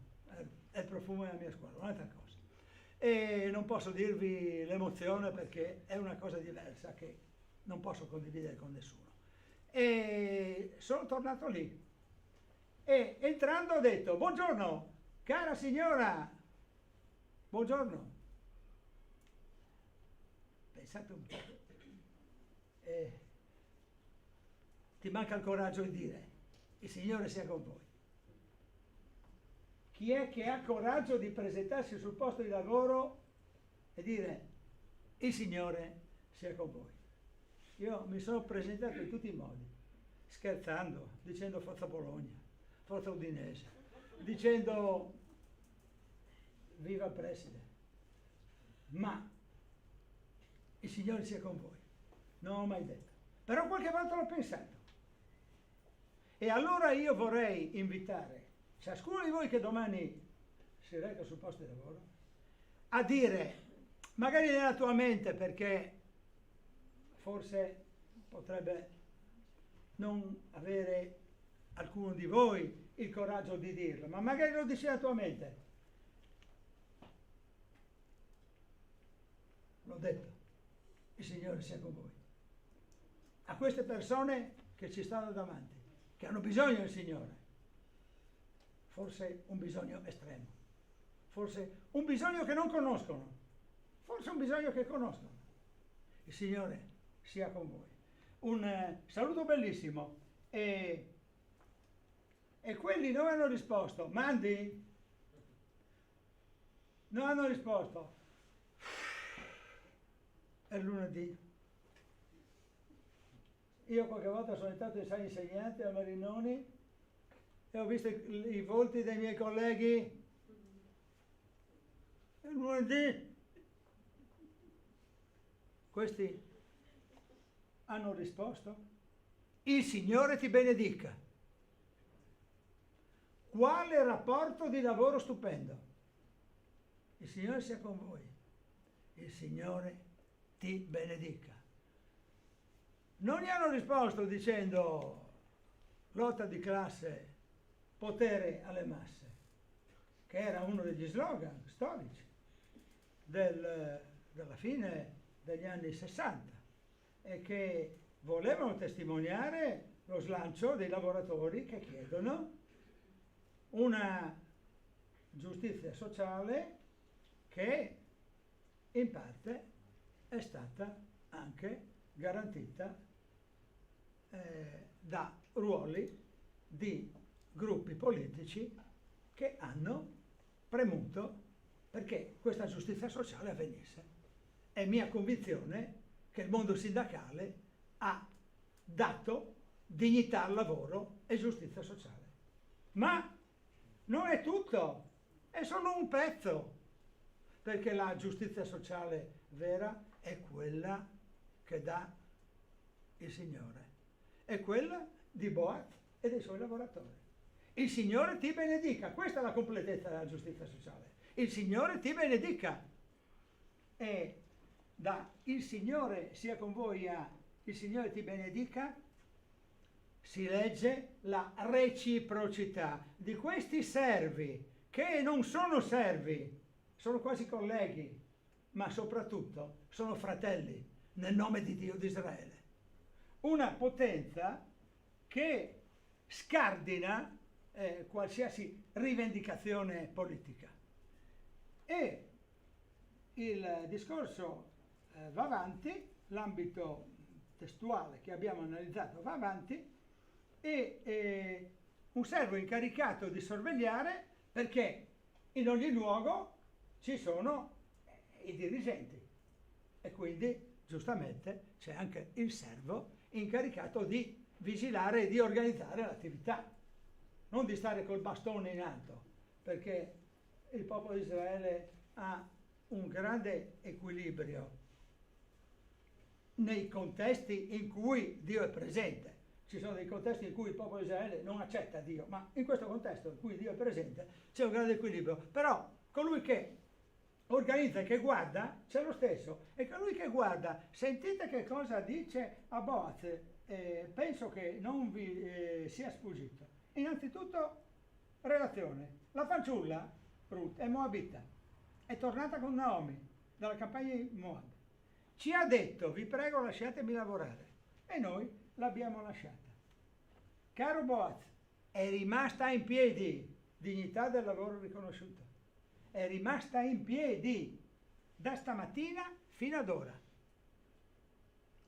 è il profumo della mia scuola, un'altra cosa. E non posso dirvi l'emozione, perché è una cosa diversa che non posso condividere con nessuno. E sono tornato lì e entrando ho detto: buongiorno, cara signora, buongiorno. Pensate un po'. Ti manca il coraggio di dire: il Signore sia con voi. Chi è che ha coraggio di presentarsi sul posto di lavoro e dire: il Signore sia con voi? Io mi sono presentato in tutti i modi, scherzando, dicendo forza Bologna, forza Udinese, dicendo viva il preside, ma il Signore sia con voi. Non l'ho mai detto, però qualche volta l'ho pensato. E allora io vorrei invitare ciascuno di voi che domani si reca sul posto di lavoro a dire, magari nella tua mente, perché forse potrebbe non avere alcuno di voi il coraggio di dirlo, ma magari lo dici nella tua mente. L'ho detto, il Signore sia con voi. A queste persone che ci stanno davanti, che hanno bisogno del Signore, forse un bisogno estremo, forse un bisogno che non conoscono, forse un bisogno che conoscono. Il Signore sia con voi. Un saluto bellissimo. E quelli non hanno risposto. Mandi? Non hanno risposto. È lunedì. Io qualche volta sono stato insegnante a Marinoni e ho visto i volti dei miei colleghi. È lunedì. Questi hanno risposto. Il Signore ti benedica. Quale rapporto di lavoro stupendo. Il Signore sia con voi. Il Signore ti benedica. Non gli hanno risposto dicendo lotta di classe, potere alle masse, che era uno degli slogan storici della fine degli anni 60 e che volevano testimoniare lo slancio dei lavoratori che chiedono una giustizia sociale che in parte è stata anche garantita da ruoli di gruppi politici che hanno premuto perché questa giustizia sociale avvenisse. È mia convinzione che il mondo sindacale ha dato dignità al lavoro e giustizia sociale. Ma non è tutto, è solo un pezzo, perché la giustizia sociale vera è quella che dà il Signore, è quella di Boaz e dei suoi lavoratori. Il Signore ti benedica, questa è la completezza della giustizia sociale. Il Signore ti benedica. E da il Signore sia con voi a il Signore ti benedica si legge la reciprocità di questi servi che non sono servi, sono quasi colleghi, ma soprattutto sono fratelli nel nome di Dio di Israele. Una potenza che scardina qualsiasi rivendicazione politica. E il discorso va avanti, l'ambito testuale che abbiamo analizzato va avanti e un servo incaricato di sorvegliare perché in ogni luogo ci sono i dirigenti e quindi giustamente c'è anche il servo incaricato di vigilare e di organizzare l'attività, non di stare col bastone in alto, perché il popolo di Israele ha un grande equilibrio nei contesti in cui Dio è presente. Ci sono dei contesti in cui il popolo di Israele non accetta Dio, ma in questo contesto in cui Dio è presente c'è un grande equilibrio. Però colui che organizza e che guarda c'è lo stesso, e colui che guarda, sentite che cosa dice a Boaz, penso che non vi sia sfuggito. Innanzitutto relazione, la fanciulla Ruth è moabita, è tornata con Naomi dalla campagna di Moab, ci ha detto vi prego lasciatemi lavorare e noi l'abbiamo lasciata. Caro Boaz, è rimasta in piedi, dignità del lavoro riconosciuta, è rimasta in piedi da stamattina fino ad ora.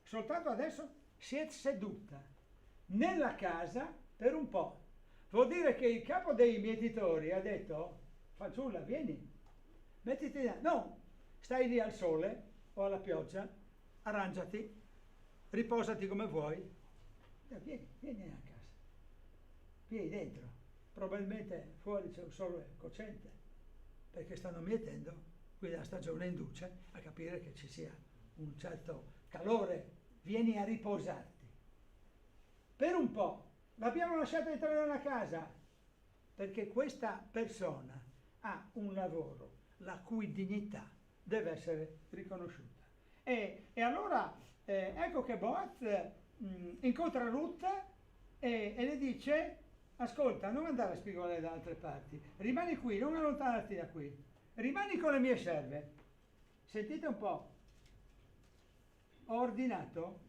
Soltanto adesso si è seduta nella casa per un po'. Vuol dire che il capo dei mietitori ha detto fanciulla vieni, mettiti là, no, stai lì al sole o alla pioggia, arrangiati, riposati come vuoi, vieni a casa, vieni dentro, probabilmente fuori c'è un sole cocente, perché stanno mietendo, quindi la stagione induce a capire che ci sia un certo calore. Vieni a riposarti. Per un po' l'abbiamo lasciata entrare nella casa, perché questa persona ha un lavoro la cui dignità deve essere riconosciuta. E allora ecco che Boaz incontra Ruth e le dice: ascolta, non andare a spigolare da altre parti, rimani qui, non allontanarti da qui, rimani con le mie serve. Sentite un po', ho ordinato,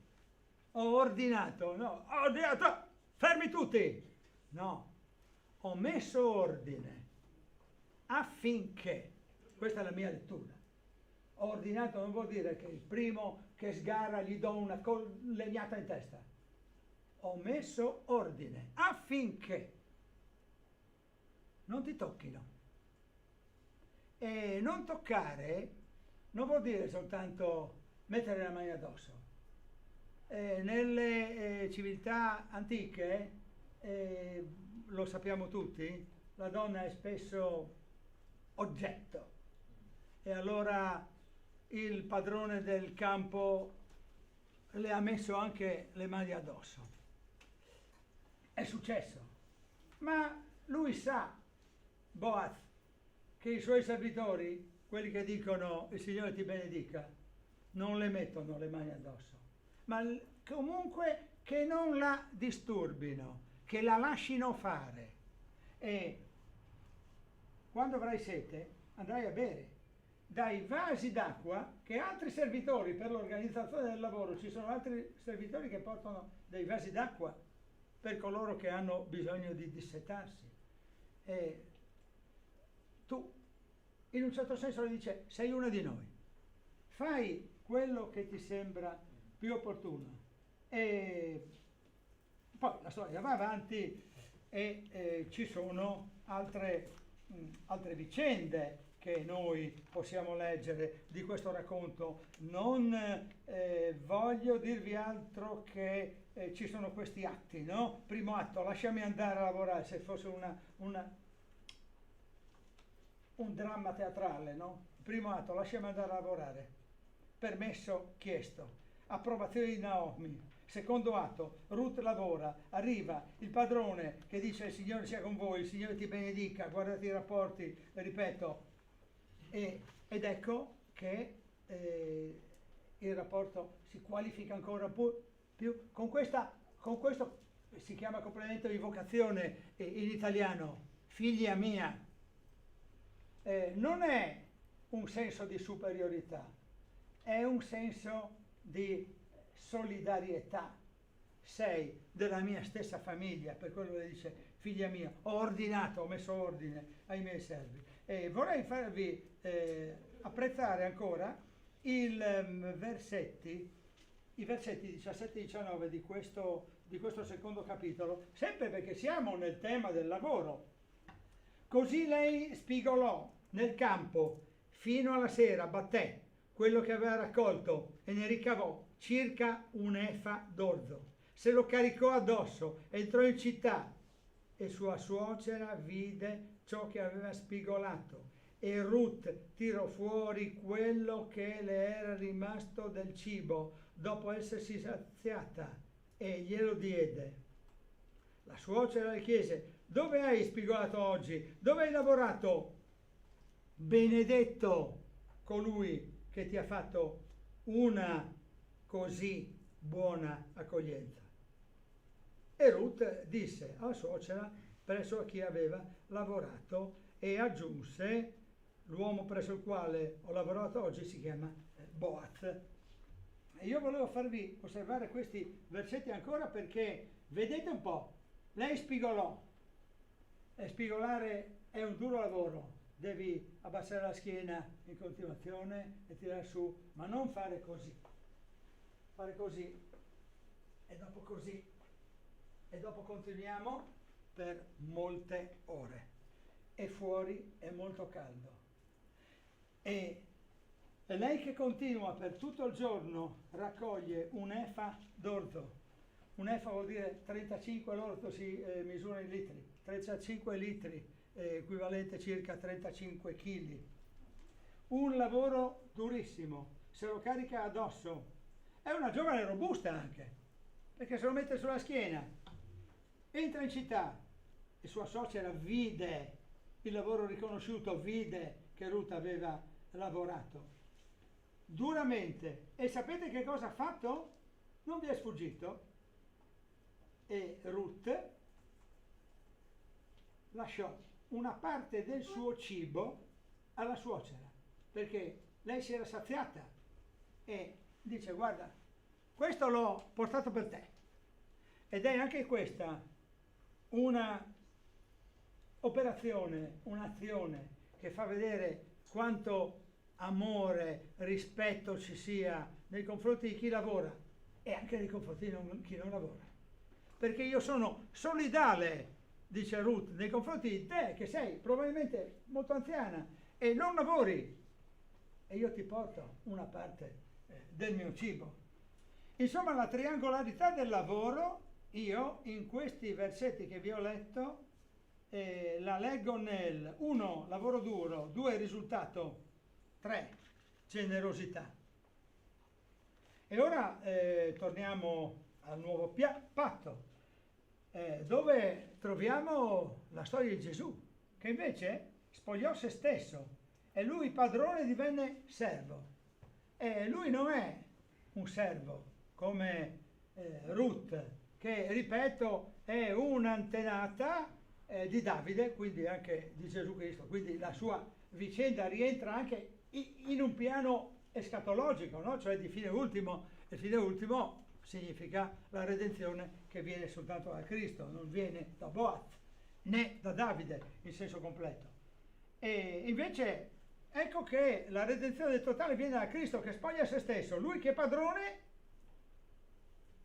fermi tutti, no, ho messo ordine affinché, questa è la mia lettura, ho ordinato non vuol dire che il primo che sgarra gli do una legnata in testa, ho messo ordine affinché non ti tocchino. E non toccare non vuol dire soltanto mettere le mani addosso. Nelle civiltà antiche, lo sappiamo tutti, la donna è spesso oggetto, e allora il padrone del campo le ha messo anche le mani addosso. È successo, ma lui sa, Boaz, che i suoi servitori, quelli che dicono il Signore ti benedica, non le mettono le mani addosso, ma comunque che non la disturbino, che la lascino fare. E quando avrai sete andrai a bere dai vasi d'acqua che altri servitori, per l'organizzazione del lavoro, ci sono altri servitori che portano dei vasi d'acqua per coloro che hanno bisogno di dissetarsi. E tu, in un certo senso, le dice: sei una di noi, fai quello che ti sembra più opportuno. E poi la storia va avanti e ci sono altre vicende che noi possiamo leggere di questo racconto. Non voglio dirvi altro che ci sono questi atti, no? Primo atto, lasciami andare a lavorare, se fosse un dramma teatrale, no? Primo atto, lasciami andare a lavorare, permesso chiesto, approvazione di Naomi. Secondo atto, Ruth lavora, arriva il padrone che dice: il Signore sia con voi, il Signore ti benedica, guardate i rapporti, ripeto, ed ecco che il rapporto si qualifica ancora più con questo si chiama complemento di vocazione in italiano, figlia mia. Non è un senso di superiorità, è un senso di solidarietà. Sei della mia stessa famiglia, per quello che dice figlia mia, ho messo ordine ai miei servi. E vorrei farvi apprezzare ancora i versetti 17 e 19 di questo secondo capitolo, sempre perché siamo nel tema del lavoro. Così lei spigolò nel campo fino alla sera, batté quello che aveva raccolto e ne ricavò circa un efa d'orzo. Se lo caricò addosso, entrò in città e sua suocera vide ciò che aveva spigolato. E Ruth tirò fuori quello che le era rimasto del cibo dopo essersi saziata e glielo diede. La suocera le chiese: dove hai spigolato oggi? Dove hai lavorato? Benedetto colui che ti ha fatto una così buona accoglienza. E Ruth disse alla suocera presso a chi aveva lavorato e aggiunse: l'uomo presso il quale ho lavorato oggi si chiama Boaz. E io volevo farvi osservare questi versetti ancora perché vedete un po', lei spigolò, e spigolare è un duro lavoro, devi abbassare la schiena in continuazione e tirare su, ma non fare così e dopo così e dopo continuiamo per molte ore e fuori è molto caldo. E lei che continua per tutto il giorno raccoglie un efa d'orzo. Un efa vuol dire 35, l'orzo si misura in litri, 35 litri equivalente circa 35 kg. Un lavoro durissimo, se lo carica addosso. È una giovane robusta anche, perché se lo mette sulla schiena, entra in città e sua suocera vide il lavoro riconosciuto, vide che Ruth aveva lavorato duramente. E sapete che cosa ha fatto? Non vi è sfuggito? E Ruth lasciò una parte del suo cibo alla suocera, perché lei si era saziata e dice: guarda, questo l'ho portato per te. Ed è anche questa una operazione, un'azione che fa vedere quanto amore, rispetto ci sia nei confronti di chi lavora e anche nei confronti di chi non lavora. Perché io sono solidale, dice Ruth, nei confronti di te che sei probabilmente molto anziana e non lavori, e io ti porto una parte del mio cibo. Insomma, la triangolarità del lavoro, io in questi versetti che vi ho letto la leggo nel 1 lavoro duro, 2 risultato, 3 generosità. E ora torniamo al nuovo patto, dove troviamo la storia di Gesù, che invece spogliò se stesso e lui padrone divenne servo. E lui non è un servo come Ruth, che ripeto è un'antenata di Davide, quindi anche di Gesù Cristo, quindi la sua vicenda rientra anche in un piano escatologico, no? Cioè di fine ultimo. E fine ultimo significa la redenzione che viene soltanto da Cristo, non viene da Boaz né da Davide in senso completo. E invece ecco che la redenzione totale viene da Cristo, che spoglia se stesso, lui che è padrone.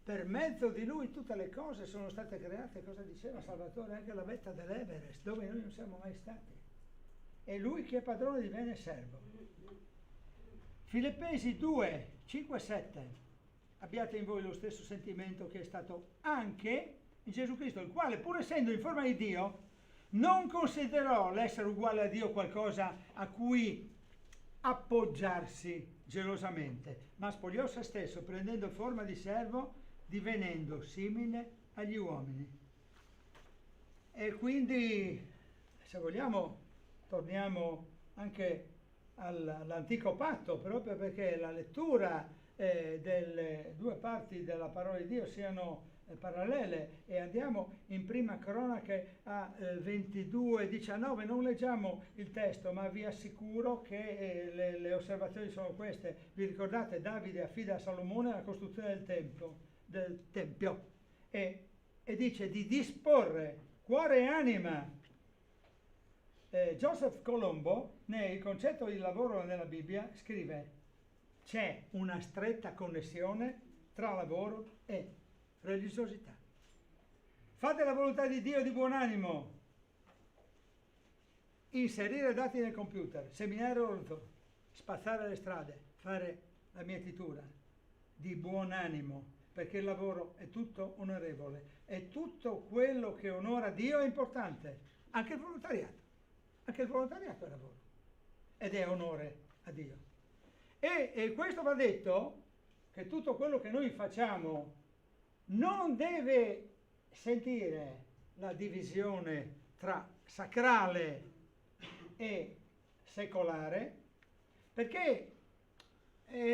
Per mezzo di lui tutte le cose sono state create, cosa diceva Salvatore, anche la vetta dell'Everest, dove noi non siamo mai stati. E lui che è padrone diviene servo. Filippesi 2, 5 e 7. Abbiate in voi lo stesso sentimento che è stato anche in Gesù Cristo, il quale, pur essendo in forma di Dio, non considerò l'essere uguale a Dio qualcosa a cui appoggiarsi gelosamente, ma spogliò se stesso, prendendo forma di servo, divenendo simile agli uomini. E quindi, se vogliamo, torniamo anche all'antico patto, proprio perché la lettura delle due parti della parola di Dio siano parallele, e andiamo in prima Cronache a 22:19. Non leggiamo il testo, ma vi assicuro che le osservazioni sono queste. Vi ricordate? Davide affida a Salomone la costruzione del Tempio e dice di disporre cuore e anima. Joseph Colombo, nel concetto di lavoro nella Bibbia, scrive: c'è una stretta connessione tra lavoro e religiosità. Fate la volontà di Dio di buon animo. Inserire dati nel computer, seminare orto, spazzare le strade, fare la mietitura di buon animo, perché il lavoro è tutto onorevole, e tutto quello che onora Dio è importante, anche il volontariato. Anche il volontariato è lavoro ed è onore a Dio. E questo va detto, che tutto quello che noi facciamo non deve sentire la divisione tra sacrale e secolare, perché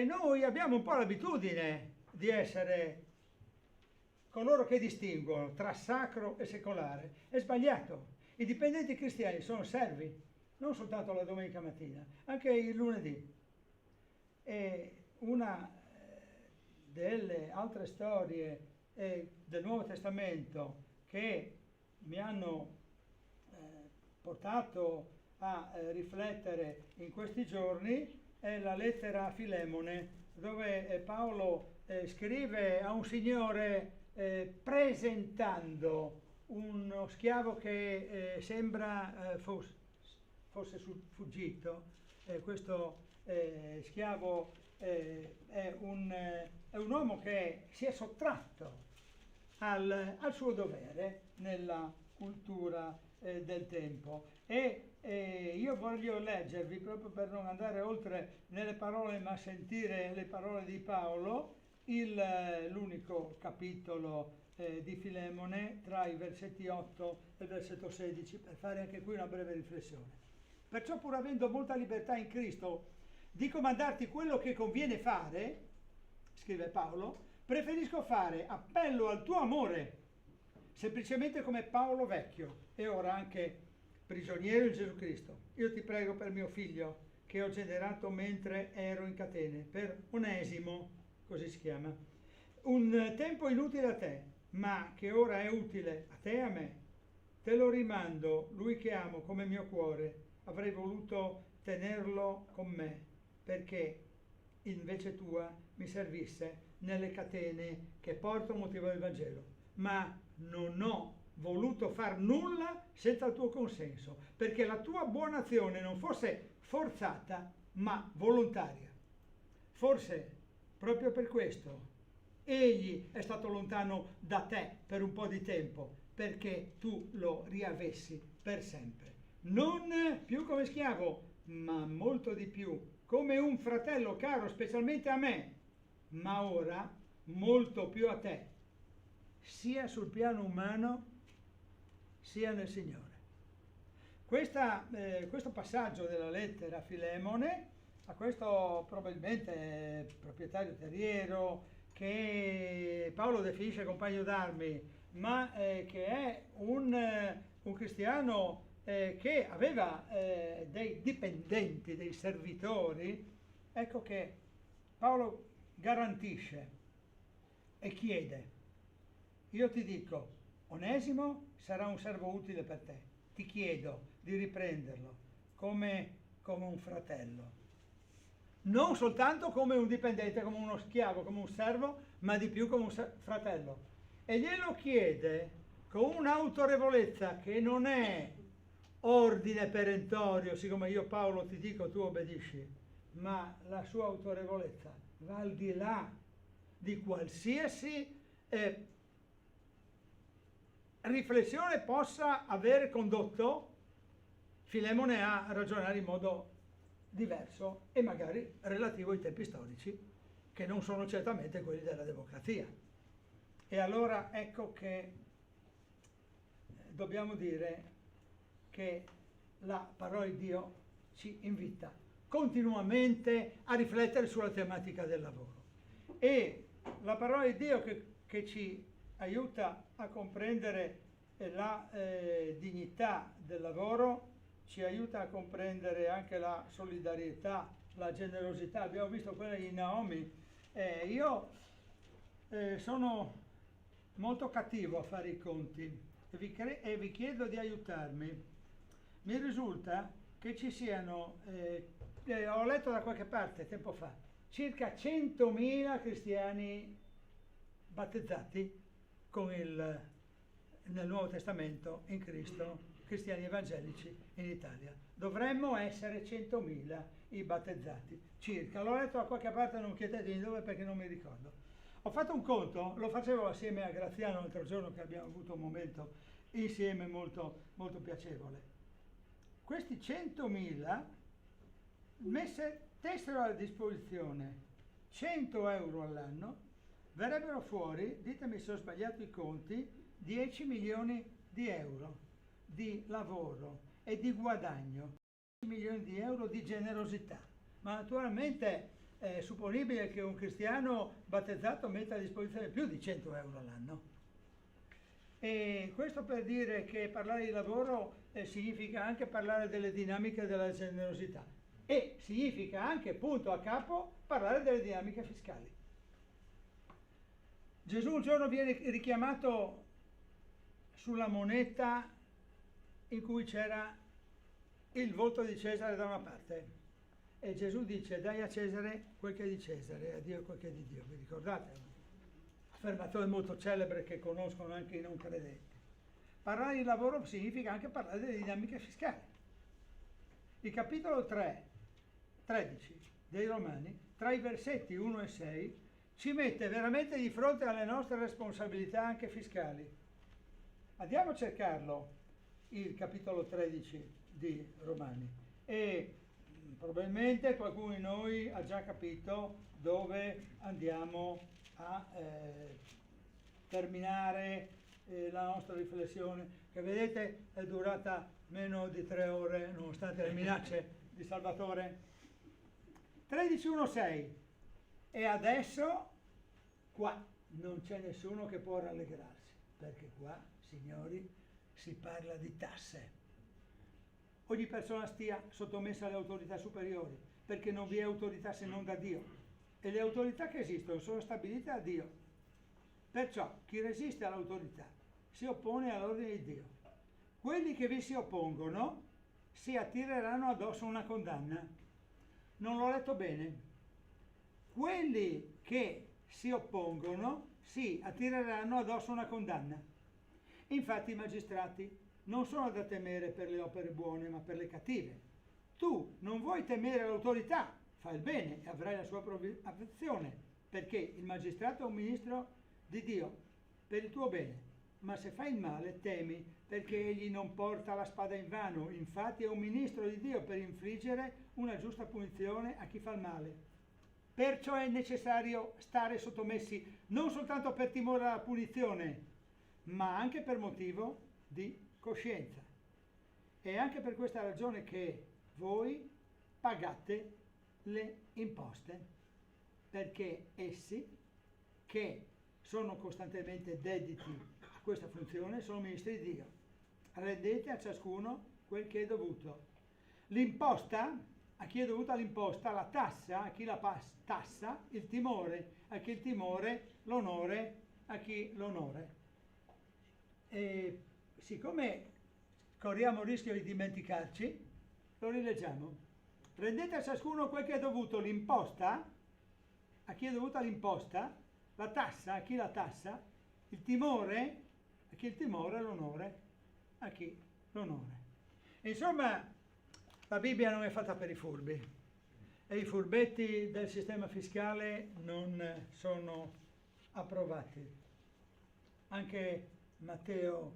noi abbiamo un po' l'abitudine di essere coloro che distinguono tra sacro e secolare. È sbagliato. I dipendenti cristiani sono servi, non soltanto la domenica mattina, anche il lunedì. E una delle altre storie del Nuovo Testamento che mi hanno portato a riflettere in questi giorni è la lettera a Filemone, dove Paolo scrive a un signore presentando uno schiavo che sembra fosse fuggito. Questo schiavo è un uomo che si è sottratto al suo dovere nella cultura del tempo. E io voglio leggervi, proprio per non andare oltre nelle parole, ma sentire le parole di Paolo, l'unico capitolo di Filemone tra i versetti 8 e il versetto 16, per fare anche qui una breve riflessione. Perciò, pur avendo molta libertà in Cristo di comandarti quello che conviene fare, scrive Paolo, preferisco fare appello al tuo amore, semplicemente come Paolo vecchio e ora anche prigioniero in Gesù Cristo. Io ti prego per mio figlio, che ho generato mentre ero in catene, per Onesimo, così si chiama, un tempo inutile a te, ma che ora è utile a te e a me. Te lo rimando, lui che amo come mio cuore. Avrei voluto tenerlo con me, perché invece tua mi servisse nelle catene che porto a motivo del Vangelo. Ma non ho voluto far nulla senza il tuo consenso, perché la tua buona azione non fosse forzata, ma volontaria. Forse proprio per questo egli è stato lontano da te per un po' di tempo, perché tu lo riavessi per sempre. Non più come schiavo, ma molto di più, come un fratello caro, specialmente a me, ma ora molto più a te, sia sul piano umano, sia nel Signore. Questo passaggio della lettera a Filemone, a questo probabilmente proprietario terriero, che Paolo definisce compagno d'armi, ma che è un cristiano che aveva dei dipendenti, dei servitori, ecco che Paolo garantisce e chiede: io ti dico, Onesimo sarà un servo utile per te, ti chiedo di riprenderlo come un fratello, non soltanto come un dipendente, come uno schiavo, come un servo, ma di più come un fratello. E glielo chiede con un'autorevolezza che non è ordine perentorio, siccome io Paolo ti dico tu obbedisci, ma la sua autorevolezza va al di là di qualsiasi riflessione possa aver condotto Filemone a ragionare in modo diverso e magari relativo ai tempi storici, che non sono certamente quelli della democrazia. E allora ecco che dobbiamo dire che la parola di Dio ci invita continuamente a riflettere sulla tematica del lavoro. E la parola di Dio che ci aiuta a comprendere la dignità del lavoro, ci aiuta a comprendere anche la solidarietà, la generosità. Abbiamo visto quella di Naomi. Io sono molto cattivo a fare i conti e vi chiedo di aiutarmi. Mi risulta che ci siano, ho letto da qualche parte tempo fa, circa 100.000 cristiani battezzati nel Nuovo Testamento in Cristo, cristiani evangelici in Italia. Dovremmo essere 100.000 i battezzati, circa. L'ho letto da qualche parte, non chiedetemi dove perché non mi ricordo. Ho fatto un conto, lo facevo assieme a Graziano l'altro giorno, che abbiamo avuto un momento insieme molto, molto piacevole. Questi 100.000 tessero a disposizione 100 euro all'anno, verrebbero fuori, ditemi se ho sbagliato i conti, 10 milioni di euro di lavoro e di guadagno, 10 milioni di euro di generosità. Ma naturalmente è supponibile che un cristiano battezzato metta a disposizione più di 100 euro all'anno. E questo per dire che parlare di lavoro significa anche parlare delle dinamiche della generosità e significa anche, punto a capo, parlare delle dinamiche fiscali. Gesù un giorno viene richiamato sulla moneta in cui c'era il volto di Cesare da una parte e Gesù dice: dai a Cesare quel che è di Cesare e a Dio quel che è di Dio. Vi ricordate? Affermazione molto celebre che conoscono anche i non credenti. Parlare di lavoro significa anche parlare delle dinamiche fiscali. Il capitolo 13 dei Romani, tra i versetti 1 e 6, ci mette veramente di fronte alle nostre responsabilità anche fiscali. Andiamo a cercarlo il capitolo 13 di Romani e probabilmente qualcuno di noi ha già capito dove andiamo a terminare la nostra riflessione, che vedete è durata meno di 3 ore nonostante le minacce di Salvatore. 13.1.6 e adesso qua non c'è nessuno che può rallegrarsi, perché qua, signori, si parla di tasse. Ogni persona stia sottomessa alle autorità superiori, perché non vi è autorità se non da Dio. E le autorità che esistono sono stabilite da Dio. Perciò chi resiste all'autorità si oppone all'ordine di Dio. Quelli che vi si oppongono si attireranno addosso una condanna. Non l'ho letto bene. Quelli che si oppongono si attireranno addosso una condanna. Infatti i magistrati non sono da temere per le opere buone, ma per le cattive. Tu non vuoi temere l'autorità, fai il bene e avrai la sua approvazione, perché il magistrato è un ministro di Dio per il tuo bene. Ma se fai il male, temi, perché egli non porta la spada in vano, infatti è un ministro di Dio per infliggere una giusta punizione a chi fa il male. Perciò è necessario stare sottomessi non soltanto per timore alla punizione, ma anche per motivo di coscienza. È anche per questa ragione che voi pagate le imposte, perché essi, che sono costantemente dediti a questa funzione, sono ministri di Dio. Rendete a ciascuno quel che è dovuto. L'imposta, a chi è dovuta l'imposta, la tassa, a chi la tassa, il timore, a chi il timore, l'onore, a chi l'onore. E siccome corriamo il rischio di dimenticarci, lo rileggiamo. Rendete a ciascuno quel che è dovuto, l'imposta, a chi è dovuta l'imposta, la tassa, a chi la tassa, il timore, a chi il timore, l'onore, a chi l'onore. Insomma, la Bibbia non è fatta per i furbi e i furbetti del sistema fiscale non sono approvati. Anche Matteo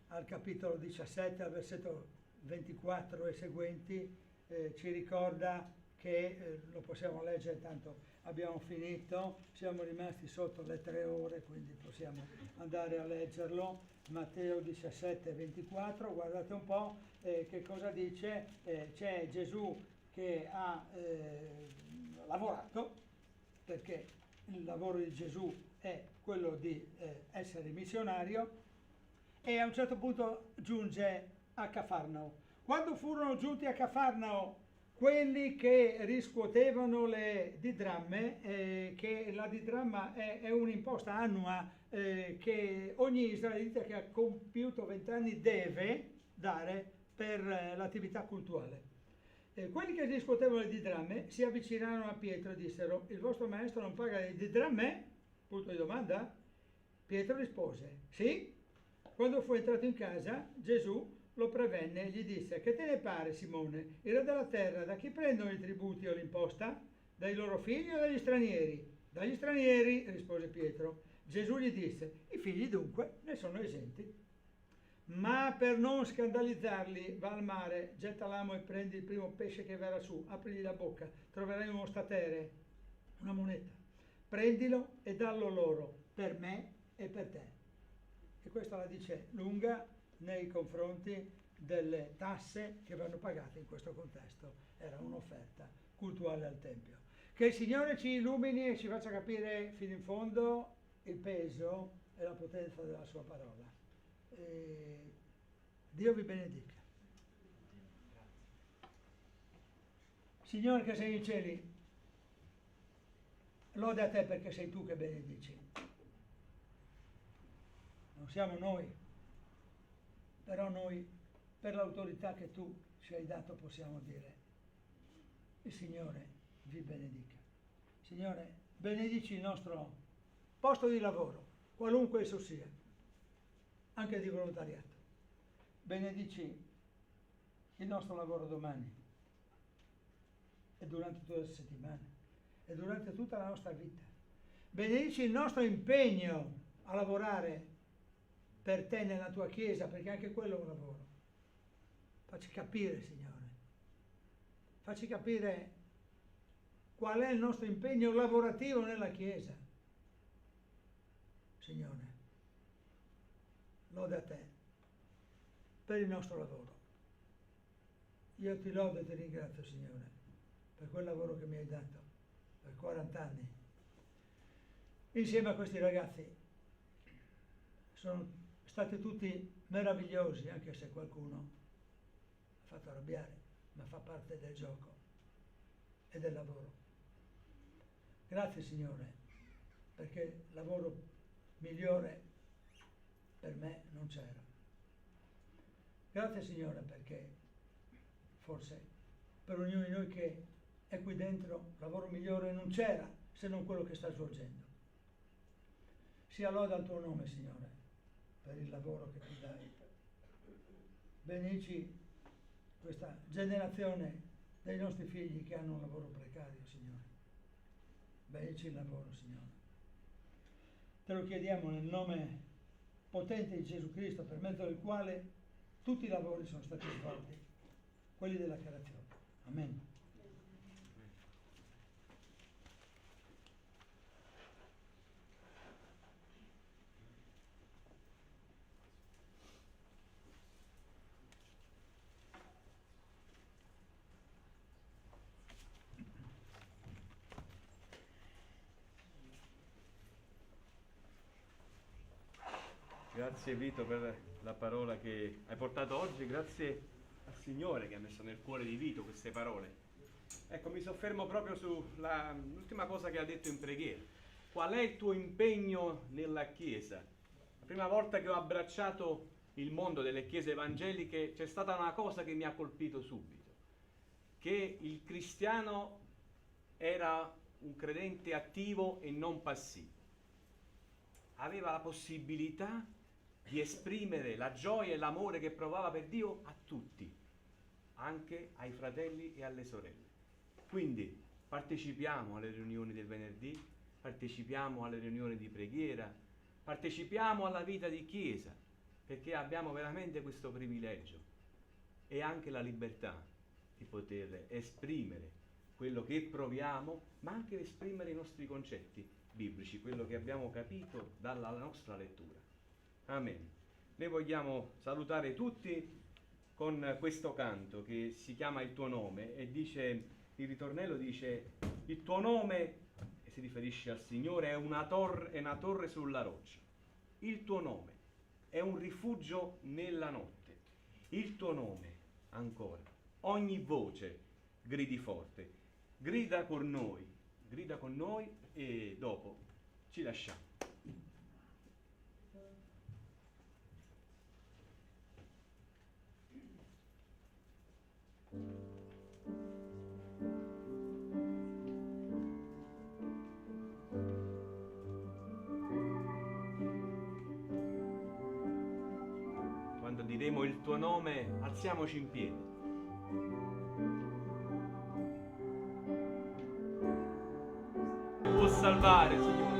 al capitolo 17, al versetto 24 e seguenti, ci ricorda che, lo possiamo leggere, tanto abbiamo finito, siamo rimasti sotto le 3 ore, quindi possiamo andare a leggerlo. Matteo 17, 24, guardate un po' che cosa dice. C'è Gesù che ha lavorato, perché il lavoro di Gesù è quello di essere missionario, e a un certo punto giunge a Cafarnao. Quando furono giunti a Cafarnao quelli che riscuotevano le didramme, che la didramma è un'imposta annua che ogni israelita che ha compiuto 20 anni deve dare per l'attività cultuale. Quelli che riscuotevano le didramme si avvicinarono a Pietro e dissero: il vostro maestro non paga le didramme? Punto di domanda. Pietro rispose: sì. Quando fu entrato in casa, Gesù lo prevenne e gli disse: che te ne pare, Simone, il re della terra, da chi prendono i tributi o l'imposta? Dai loro figli o dagli stranieri? Dagli stranieri, rispose Pietro. Gesù gli disse: i figli dunque ne sono esenti. Ma per non scandalizzarli, va al mare, getta l'amo e prendi il primo pesce che verrà su, aprigli la bocca, troverai uno statere, una moneta. Prendilo e dallo loro, per me e per te. E questa la dice lunga nei confronti delle tasse che vanno pagate in questo contesto. Era un'offerta cultuale al Tempio. Che il Signore ci illumini e ci faccia capire fino in fondo il peso e la potenza della sua parola. E Dio vi benedica. Signore che sei in cieli, lode a te perché sei tu che benedici. Non siamo noi, però noi, per l'autorità che tu ci hai dato, possiamo dire: il Signore vi benedica. Signore, benedici il nostro posto di lavoro, qualunque esso sia, anche di volontariato. Benedici il nostro lavoro domani e durante tutta la settimana e durante tutta la nostra vita. Benedici il nostro impegno a lavorare per te nella tua Chiesa, perché anche quello è un lavoro. Facci capire, Signore. Facci capire qual è il nostro impegno lavorativo nella Chiesa. Signore, lode a te per il nostro lavoro. Io ti lodo e ti ringrazio, Signore, per quel lavoro che mi hai dato per 40 anni. Insieme a questi ragazzi sono stati tutti meravigliosi, anche se qualcuno ha fatto arrabbiare, ma fa parte del gioco e del lavoro. Grazie, Signore, perché lavoro migliore per me non c'era. Grazie, Signore, perché forse per ognuno di noi che è qui dentro lavoro migliore non c'era, se non quello che sta svolgendo. Sia lode al tuo nome, Signore, per il lavoro che ti dai. Benedici questa generazione dei nostri figli che hanno un lavoro precario, Signore. Benedici il lavoro, Signore. Te lo chiediamo nel nome potente di Gesù Cristo, per mezzo del quale tutti i lavori sono stati svolti, quelli della creazione. Amen. Grazie Vito per la parola che hai portato oggi, grazie al Signore che ha messo nel cuore di Vito queste parole. Ecco, mi soffermo proprio sull'ultima cosa che ha detto in preghiera. Qual è il tuo impegno nella Chiesa? La prima volta che ho abbracciato il mondo delle chiese evangeliche c'è stata una cosa che mi ha colpito subito, che il cristiano era un credente attivo e non passivo. Aveva la possibilità di esprimere la gioia e l'amore che provava per Dio a tutti, anche ai fratelli e alle sorelle. Quindi partecipiamo alle riunioni del venerdì, partecipiamo alle riunioni di preghiera, partecipiamo alla vita di Chiesa, perché abbiamo veramente questo privilegio e anche la libertà di poter esprimere quello che proviamo, ma anche esprimere i nostri concetti biblici, quello che abbiamo capito dalla nostra lettura. Amen. Noi vogliamo salutare tutti con questo canto che si chiama Il tuo nome e dice, il ritornello dice: il tuo nome, e si riferisce al Signore, è una torre sulla roccia. Il tuo nome è un rifugio nella notte. Il tuo nome, ancora, ogni voce gridi forte. Grida con noi e dopo ci lasciamo. Quando diremo il tuo nome, alziamoci in piedi. Può salvare, Signore.